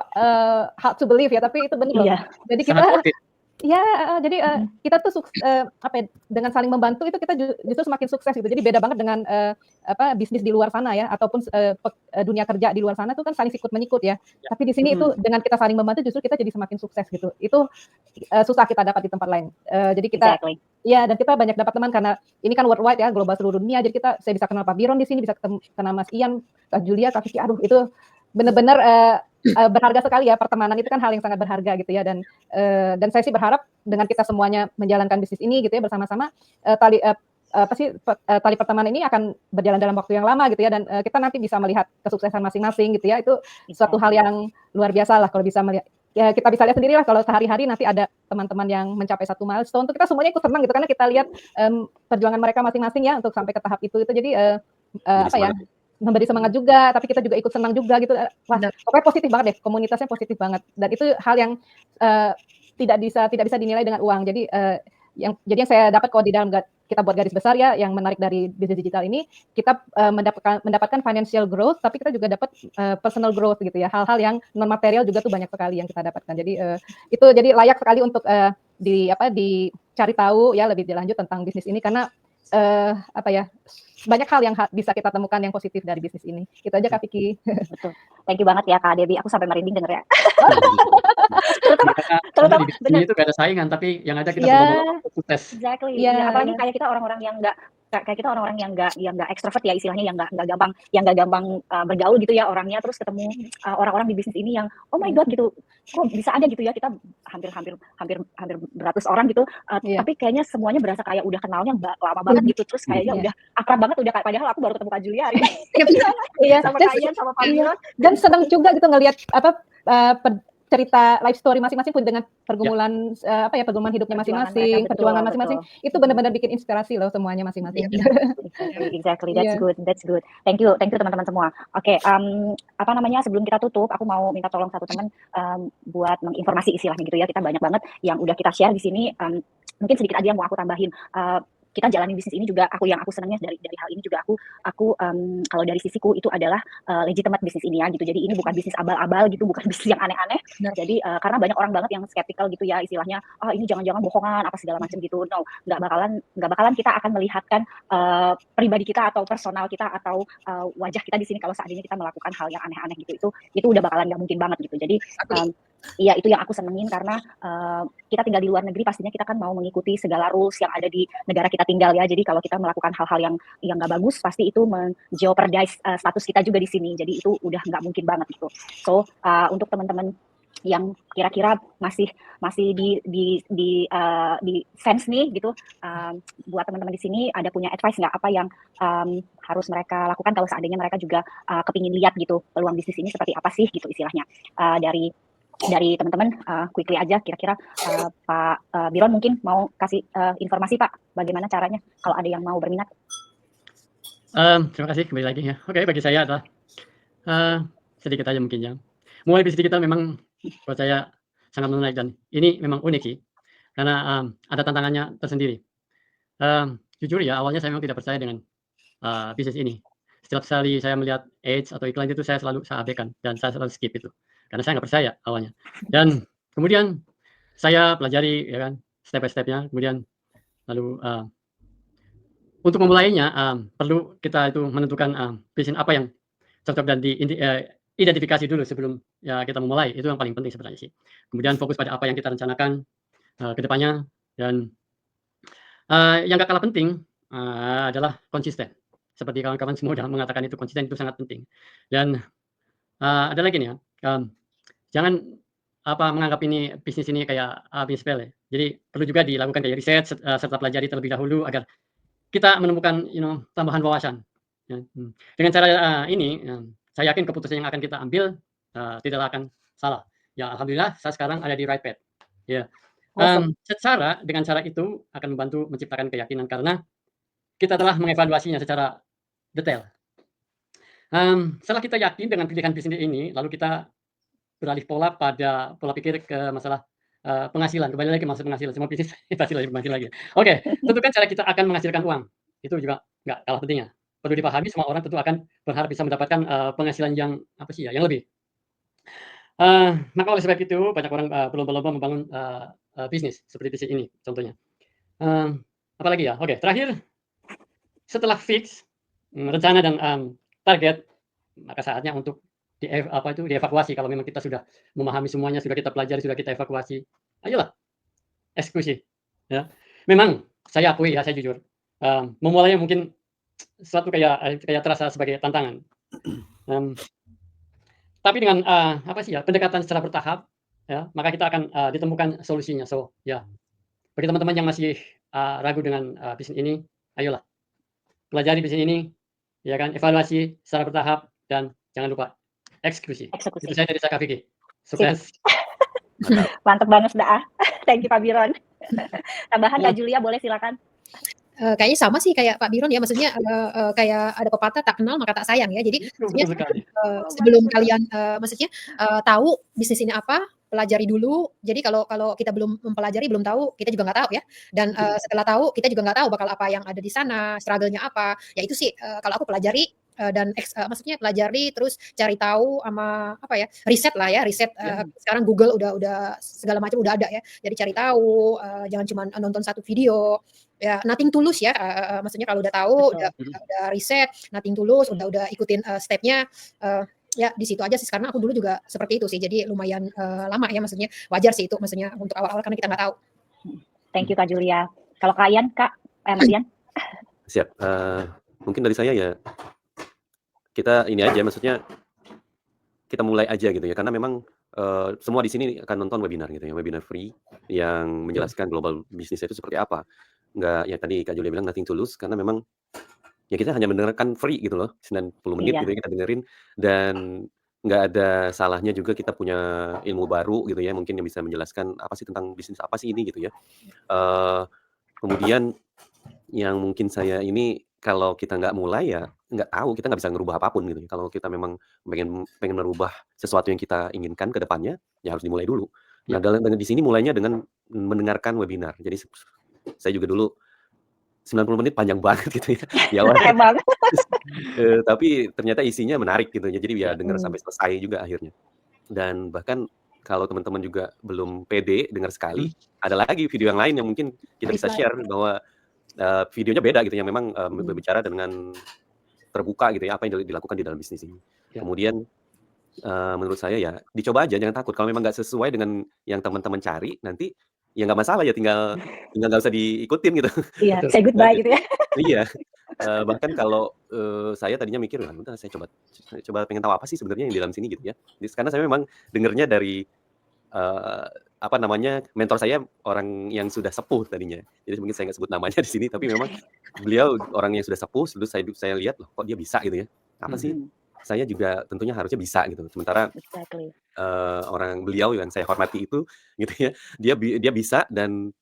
hard to believe ya, tapi itu benar loh. Jadi kita tuh dengan saling membantu itu kita justru semakin sukses gitu. Jadi beda banget dengan bisnis di luar sana ya, ataupun dunia kerja di luar sana itu kan saling sikut menyikut ya. Tapi di sini itu dengan kita saling membantu justru kita jadi semakin sukses gitu. Itu susah kita dapat di tempat lain. Jadi kita dan kita banyak dapat teman karena ini kan worldwide ya, global seluruh dunia. Jadi saya bisa kenal Pak Biron di sini, bisa kenal Mas Ian, Kak Julia, Kak Vicky. Aduh itu benar-benar berharga sekali ya. Pertemanan itu kan hal yang sangat berharga gitu ya, dan saya sih berharap dengan kita semuanya menjalankan bisnis ini gitu ya bersama-sama, tali pertemanan ini akan berjalan dalam waktu yang lama gitu ya, dan kita nanti bisa melihat kesuksesan masing-masing gitu ya. Itu suatu hal yang luar biasa lah kalau bisa melihat. Ya kita bisa lihat sendiri lah kalau sehari-hari nanti ada teman-teman yang mencapai satu milestone, untuk kita semuanya ikut senang gitu karena kita lihat perjuangan mereka masing-masing ya untuk sampai ke tahap itu. Jadi memberi semangat juga, tapi kita juga ikut senang juga gitu. Wah, pokoknya positif banget deh, komunitasnya positif banget. Dan itu hal yang tidak bisa dinilai dengan uang. Jadi yang saya dapat kalau di dalam kita buat garis besar ya, yang menarik dari bisnis digital ini, kita mendapatkan financial growth, tapi kita juga dapat personal growth gitu ya. Hal-hal yang non material juga tuh banyak sekali yang kita dapatkan. Jadi itu jadi layak sekali untuk dicari tahu ya lebih lanjut tentang bisnis ini, karena banyak hal yang bisa kita temukan yang positif dari bisnis ini. Itu aja Kak Vicky. Betul. Thank you banget ya Kak Debbie. Aku sampai merinding denger ya. Terutama di bisnis itu gak ada saingan, tapi yang ada kita sukses. Exactly. Apalagi kayak kita orang-orang yang nggak ekstrovert ya istilahnya, yang nggak gampang bergaul gitu ya orangnya, terus ketemu orang-orang di bisnis ini yang oh my god gitu, kok bisa ada gitu ya, kita hampir beratus orang gitu, tapi kayaknya semuanya berasa kayak udah kenalnya lama banget gitu, terus kayaknya udah akrab banget, udah padahal aku baru ketemu Kak Julia hari ini. Sama Kak Ian, sama Pak Biron. Dan senang juga gitu ngelihat cerita life story masing-masing pun dengan Ya. pergumulan pergumulan hidupnya Perjuangan mereka, masing-masing, betul, perjuangan masing-masing, betul. itu benar-benar bikin inspirasi loh semuanya masing-masing. Iya. Exactly. That's Iya. good. That's good. Thank you teman-teman semua. Oke, apa namanya, sebelum kita tutup, aku mau minta tolong satu teman buat menginformasi istilahnya gitu ya. Kita banyak banget yang udah kita share di sini. Mungkin sedikit aja yang mau aku tambahin. Kita jalani bisnis ini juga, aku senangnya dari hal ini juga aku kalau dari sisiku itu adalah legitimate bisnis ini ya gitu. Jadi ini bukan bisnis abal-abal gitu, bukan bisnis yang aneh-aneh. Benar. Jadi karena banyak orang banget yang skeptikal gitu ya, istilahnya ini jangan-jangan bohongan apa segala macam gitu. No, nggak bakalan kita akan melihatkan pribadi kita atau personal kita atau wajah kita di sini kalau seandainya kita melakukan hal yang aneh-aneh gitu. Itu udah bakalan nggak mungkin banget gitu. Jadi iya, itu yang aku senengin karena kita tinggal di luar negeri, pastinya kita kan mau mengikuti segala rules yang ada di negara kita tinggal ya. Jadi kalau kita melakukan hal-hal yang nggak bagus, pasti itu menjeopardize status kita juga di sini. Jadi itu udah nggak mungkin banget gitu. So untuk teman-teman yang kira-kira masih di fence nih gitu, buat teman-teman di sini ada punya advice nggak apa yang harus mereka lakukan kalau seandainya mereka juga kepingin lihat gitu peluang bisnis ini seperti apa sih gitu istilahnya. Dari teman-teman quickly aja kira-kira Pak Biron mungkin mau kasih informasi Pak bagaimana caranya kalau ada yang mau berminat. Terima kasih kembali lagi ya. Oke, bagi saya adalah sedikit aja mungkin ya. Mulai bisnis kita memang buat saya sangat menarik dan ini memang unik sih karena ada tantangannya tersendiri. Jujur ya, awalnya saya memang tidak percaya dengan bisnis ini. Setiap kali saya melihat ads atau iklan itu saya abaikan dan saya selalu skip itu karena saya nggak percaya awalnya. Dan kemudian saya pelajari ya kan step by stepnya. Kemudian lalu untuk memulainya perlu kita itu menentukan bisnis apa yang cocok dan identifikasi dulu sebelum ya kita memulai. Itu yang paling penting sebenarnya sih. Kemudian fokus pada apa yang kita rencanakan ke depannya dan yang gak kalah penting adalah konsisten. Seperti kawan-kawan semua sudah mengatakan itu konsisten itu sangat penting. Dan ada lagi nih ya, jangan menganggap ini bisnis ini kayak bisnis sepele. Jadi perlu juga dilakukan kayak riset serta pelajari terlebih dahulu agar kita menemukan tambahan wawasan. Ya. Dengan cara ini saya yakin keputusan yang akan kita ambil tidak akan salah. Ya alhamdulillah saya sekarang ada di right path. Ya. Awesome. Dengan cara itu akan membantu menciptakan keyakinan karena kita telah mengevaluasinya secara detail. Setelah kita yakin dengan pilihan bisnis ini, lalu kita beralih pola pikir ke masalah penghasilan. Kembali lagi ke masalah penghasilan. Semua bisnis pasti lagi penghasilan lagi. Oke, tentukan cara kita akan menghasilkan uang. Itu juga nggak kalah pentingnya. Perlu dipahami semua orang tentu akan berharap bisa mendapatkan penghasilan yang yang lebih. Maka oleh sebab itu banyak orang berlomba-lomba membangun bisnis seperti bisnis ini contohnya. Apalagi ya? Oke, terakhir setelah fix rencana dan target, maka saatnya untuk dievakuasi. Kalau memang kita sudah memahami semuanya, sudah kita pelajari, sudah kita evakuasi, ayolah eksekusi. Ya, memang saya akui ya, saya jujur, memulainya mungkin suatu kayak terasa sebagai tantangan. Tapi dengan pendekatan secara bertahap, ya, maka kita akan ditemukan solusinya. So, ya, bagi teman-teman yang masih ragu dengan bisnis ini, ayolah pelajari bisnis ini, ya kan, evaluasi secara bertahap dan jangan lupa eksekusi. Itu saya dari Saka Vicky. Sukses. Mantap banget dah. Thank you Pak Biron. Tambahan Kak Julia boleh silakan. Kayaknya sama sih kayak Pak Biron ya, maksudnya kayak ada pepatah tak kenal maka tak sayang ya. Jadi maksudnya sebelum kalian maksudnya tahu bisnis ini apa, pelajari dulu. Jadi kalau kita belum mempelajari, belum tahu, kita juga nggak tahu ya. Dan setelah tahu, kita juga nggak tahu bakal apa yang ada di sana, struggle-nya apa. Ya itu sih kalau aku pelajari dan maksudnya pelajari terus cari tahu sama riset lah ya, sekarang Google udah segala macam udah ada ya. Jadi cari tahu, jangan cuma nonton satu video. Ya nothing tulus ya, maksudnya kalau udah tahu, udah riset, nothing tulus, udah ikutin stepnya. Ya di situ aja sih, karena aku dulu juga seperti itu sih, jadi lumayan lama ya, maksudnya wajar sih itu, maksudnya untuk awal-awal karena kita nggak tahu. Thank you Kak Julia. Kalau kalian Mas Ian? Siap. Mungkin dari saya ya, kita ini aja, maksudnya kita mulai aja gitu ya, karena memang semua di sini akan nonton webinar gitu ya, webinar free yang menjelaskan global bisnis itu seperti apa. Nggak, ya tadi Kak Julia bilang nothing to lose, karena memang ya kita hanya mendengarkan free gitu loh, 90 menit gitu ya kita dengerin, dan nggak ada salahnya juga kita punya ilmu baru gitu ya, mungkin yang bisa menjelaskan apa sih tentang bisnis apa sih ini gitu ya. Kemudian yang mungkin saya ini kalau kita nggak mulai ya nggak tahu, kita nggak bisa ngerubah apapun gitu ya. Kalau kita memang pengen pengen merubah sesuatu yang kita inginkan ke depannya, ya harus dimulai dulu. Nah, dengan di sini mulainya dengan mendengarkan webinar. Jadi saya juga dulu 90 menit panjang banget gitu ya di awal. Emang. Tapi ternyata isinya menarik gitu ya. Jadi ya dengar sampai selesai juga akhirnya. Dan bahkan kalau teman-teman juga belum pede dengar sekali, ada lagi video yang lain yang mungkin kita bisa share bahwa videonya beda gitu yang memang berbicara dengan terbuka gitu ya, apa yang dilakukan di dalam bisnis ini. Kemudian menurut saya ya dicoba aja, jangan takut. Kalau memang nggak sesuai dengan yang teman-teman cari, nanti ya nggak masalah ya, tinggal nggak usah diikutin gitu. Iya, say goodbye gitu ya. Iya. Bahkan kalau saya tadinya mikir, "Wah, udah saya coba pengen tahu apa sih sebenarnya yang di dalam sini," gitu ya. Karena saya memang dengernya dari apa namanya, mentor saya orang yang sudah sepuh tadinya. Jadi mungkin saya nggak sebut namanya di sini, tapi memang beliau orang yang sudah sepuh, terus saya lihat, loh kok dia bisa gitu ya. Apa sih? Saya juga tentunya harusnya bisa gitu. Sementara Exactly. orang beliau yang saya hormati itu gitu ya, dia bisa dan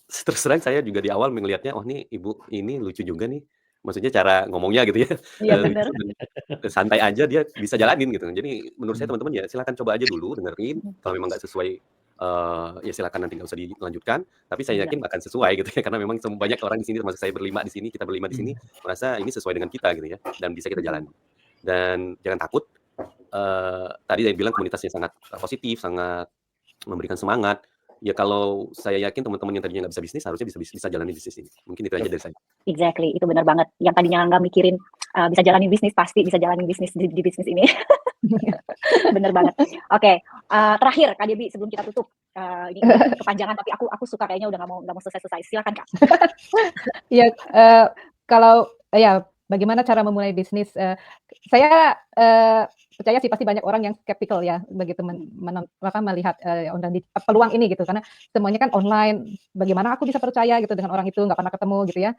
terus terang saya juga di awal melihatnya, "Oh nih ibu ini lucu juga nih." Maksudnya cara ngomongnya gitu ya, Iya bener. lucu dan santai aja dia bisa jalanin gitu. Jadi menurut saya teman-teman ya silakan coba aja dulu dengerin, kalau memang nggak sesuai, ya silakan nanti nggak usah dilanjutkan, tapi saya yakin akan sesuai gitu ya, karena memang banyak orang di sini termasuk saya berlima di sini, kita berlima di sini merasa ini sesuai dengan kita gitu ya, dan bisa kita jalani. Dan jangan takut, tadi saya bilang komunitasnya sangat positif, sangat memberikan semangat. Ya kalau saya yakin teman-teman yang tadinya nggak bisa bisnis, harusnya bisa jalani bisnis ini. Mungkin itu aja dari saya. Exactly, itu benar banget. Yang tadinya nggak mikirin bisa jalanin bisnis, pasti bisa jalanin bisnis di bisnis ini. Bener banget. Oke, terakhir Kak Debbie sebelum kita tutup. Ini kepanjangan tapi aku suka kayaknya udah nggak mau selesai. Silakan Kak. Iya, kalau ya bagaimana cara memulai bisnis? Saya percaya sih pasti banyak orang yang skeptical ya begitu melihat peluang ini gitu, karena semuanya kan online. Bagaimana aku bisa percaya gitu dengan orang itu nggak pernah ketemu gitu ya?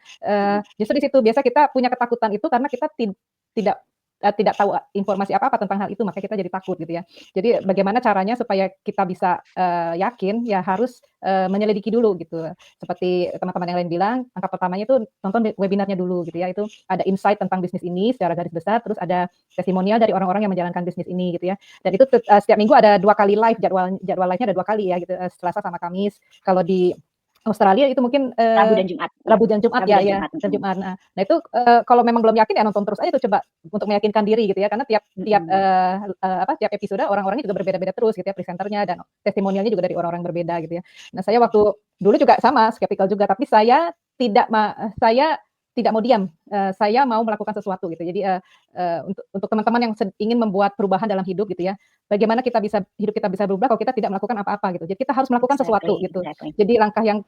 Justru di situ biasa kita punya ketakutan itu karena kita tidak tahu informasi apa-apa tentang hal itu, makanya kita jadi takut gitu ya. Jadi bagaimana caranya supaya kita bisa yakin, ya harus menyelidiki dulu gitu. Seperti teman-teman yang lain bilang, langkah pertamanya itu tonton webinarnya dulu gitu ya. Itu ada insight tentang bisnis ini secara garis besar, terus ada testimonial dari orang-orang yang menjalankan bisnis ini gitu ya. Dan itu setiap minggu ada 2 kali live, jadwal live-nya ada 2 kali ya gitu, Selasa sama Kamis. Kalau di Australia itu mungkin Rabu dan Jumat. Rabu dan Jumat. Dan Jumat. Nah itu kalau memang belum yakin ya nonton terus aja tuh, coba untuk meyakinkan diri gitu ya, karena tiap episode orang-orangnya juga berbeda-beda terus gitu ya, presenternya dan testimonialnya juga dari orang-orang berbeda gitu ya. Nah saya waktu dulu juga sama skeptical juga, tapi saya tidak mau diam, saya mau melakukan sesuatu gitu. Jadi untuk teman-teman yang ingin membuat perubahan dalam hidup gitu ya, bagaimana hidup kita bisa berubah kalau kita tidak melakukan apa-apa gitu. Jadi kita harus melakukan sesuatu gitu. Jadi langkah yang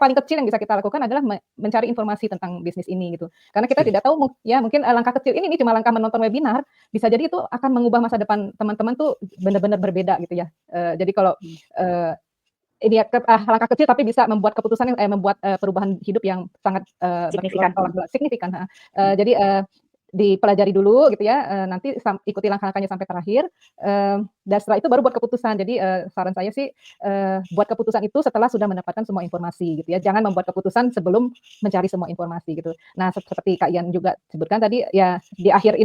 paling kecil yang bisa kita lakukan adalah mencari informasi tentang bisnis ini gitu. Karena kita tidak tahu ya, mungkin langkah kecil ini cuma langkah menonton webinar, bisa jadi itu akan mengubah masa depan teman-teman tuh benar-benar berbeda gitu ya. Jadi kalau ini ya, langkah kecil tapi bisa membuat keputusan membuat perubahan hidup yang sangat signifikan. Jadi dipelajari dulu gitu ya, nanti ikuti langkah-langkahnya sampai terakhir, dan setelah itu baru buat keputusan. Jadi saran saya sih buat keputusan itu setelah sudah mendapatkan semua informasi gitu ya, jangan membuat keputusan sebelum mencari semua informasi gitu. Nah seperti Kak Ian juga sebutkan tadi ya, di akhir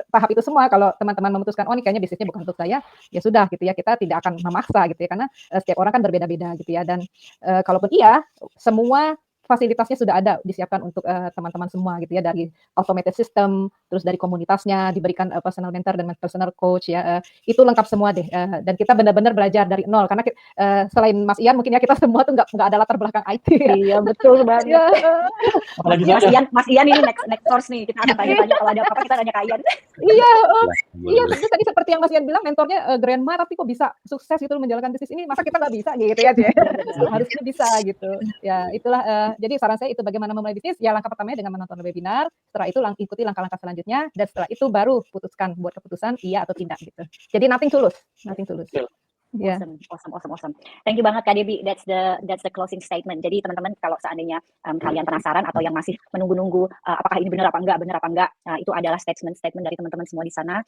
tahap itu semua, kalau teman-teman memutuskan oh ini kayaknya bisnisnya bukan untuk saya, ya sudah gitu ya, kita tidak akan memaksa gitu ya, karena setiap orang kan berbeda-beda gitu ya. Dan kalaupun iya, semua fasilitasnya sudah ada disiapkan untuk teman-teman semua gitu ya, dari automated system, terus dari komunitasnya diberikan personal mentor dan personal coach ya, itu lengkap semua deh, dan kita benar-benar belajar dari nol, karena selain Mas Ian mungkin ya kita semua tuh nggak ada latar belakang IT ya. Iya betul banget. Mas Ian ini next source nih, kita akan tanya-tanya kalau ada apa-apa kita tanya Kak Ian. Iya tadi seperti yang Mas Ian bilang, mentornya grandma tapi kok bisa sukses gitu menjalankan bisnis ini, masa kita nggak bisa gitu ya. Harusnya bisa gitu ya. Itulah jadi saran saya itu, bagaimana memulai bisnis ya, langkah pertamanya dengan menonton webinar, setelah itu ikuti langkah-langkah selanjutnya, dan setelah itu baru putuskan buat keputusan iya atau tidak gitu. Jadi nothing tulus. Ya. Awesome. Thank you banget Kak Debbie. That's the closing statement. Jadi teman-teman kalau seandainya kalian penasaran atau yang masih menunggu-nunggu apakah ini benar apa enggak, itu adalah statement dari teman-teman semua di sana.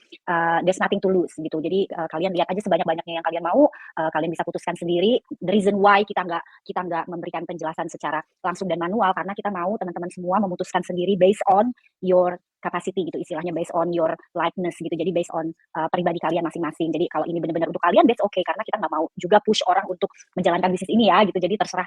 There's nothing to lose gitu. Jadi kalian lihat aja sebanyak-banyaknya yang kalian mau. Kalian bisa putuskan sendiri. The reason why kita nggak memberikan penjelasan secara langsung dan manual karena kita mau teman-teman semua memutuskan sendiri based on your capacity gitu istilahnya, based on your likeness gitu, jadi based on pribadi kalian masing-masing. Jadi kalau ini benar-benar untuk kalian that's okay, karena kita nggak mau juga push orang untuk menjalankan bisnis ini ya gitu. Jadi terserah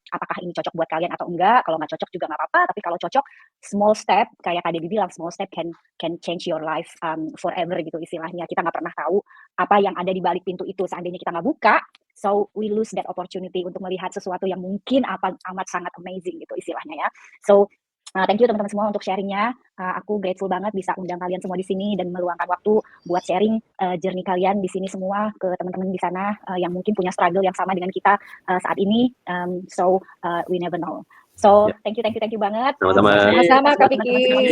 apakah ini cocok buat kalian atau enggak. Kalau nggak cocok juga nggak apa-apa, tapi kalau cocok, small step kayak Kak Debbie bilang, small step can change your life forever gitu istilahnya. Kita nggak pernah tahu apa yang ada di balik pintu itu seandainya kita nggak buka. So we lose that opportunity untuk melihat sesuatu yang mungkin amat sangat amazing gitu istilahnya ya. So thank you teman-teman semua untuk sharingnya. Aku grateful banget bisa undang kalian semua di sini dan meluangkan waktu buat sharing journey kalian di sini semua ke teman-teman di sana yang mungkin punya struggle yang sama dengan kita saat ini. So we never know. So thank you banget. Sama Kak Vicky.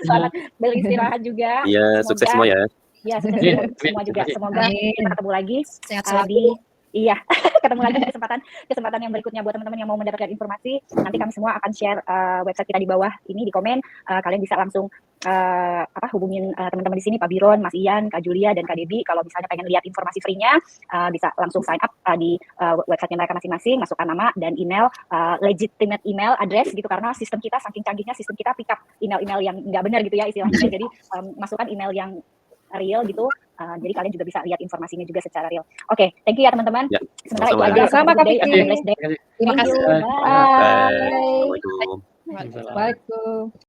Selamat beristirahat juga. Iya, sukses semua ya. Iya, sukses semua juga. Semoga kita ketemu lagi Sehat selalu. Iya, ketemu lagi di kesempatan yang berikutnya buat teman-teman yang mau mendapatkan informasi. Nanti kami semua akan share website kita di bawah ini di komen. Kalian bisa langsung hubungin teman-teman di sini, Pak Biron, Mas Ian, Kak Julia, dan Kak Debbie. Kalau misalnya pengen lihat informasi free-nya, bisa langsung sign up di website mereka masing-masing, masukkan nama dan email, legitimate email address gitu, karena sistem kita saking canggihnya, sistem kita pick up email-email yang nggak benar gitu ya istilahnya. Jadi masukkan email yang real gitu. Jadi kalian juga bisa lihat informasinya juga secara real. Oke, thank you ya teman-teman. Ya, sementara itu sama-sama. aja. Sama, Kak Vicky. Terima kasih. Terima kasih. Bye. Assalamualaikum. Waalaikumsalam.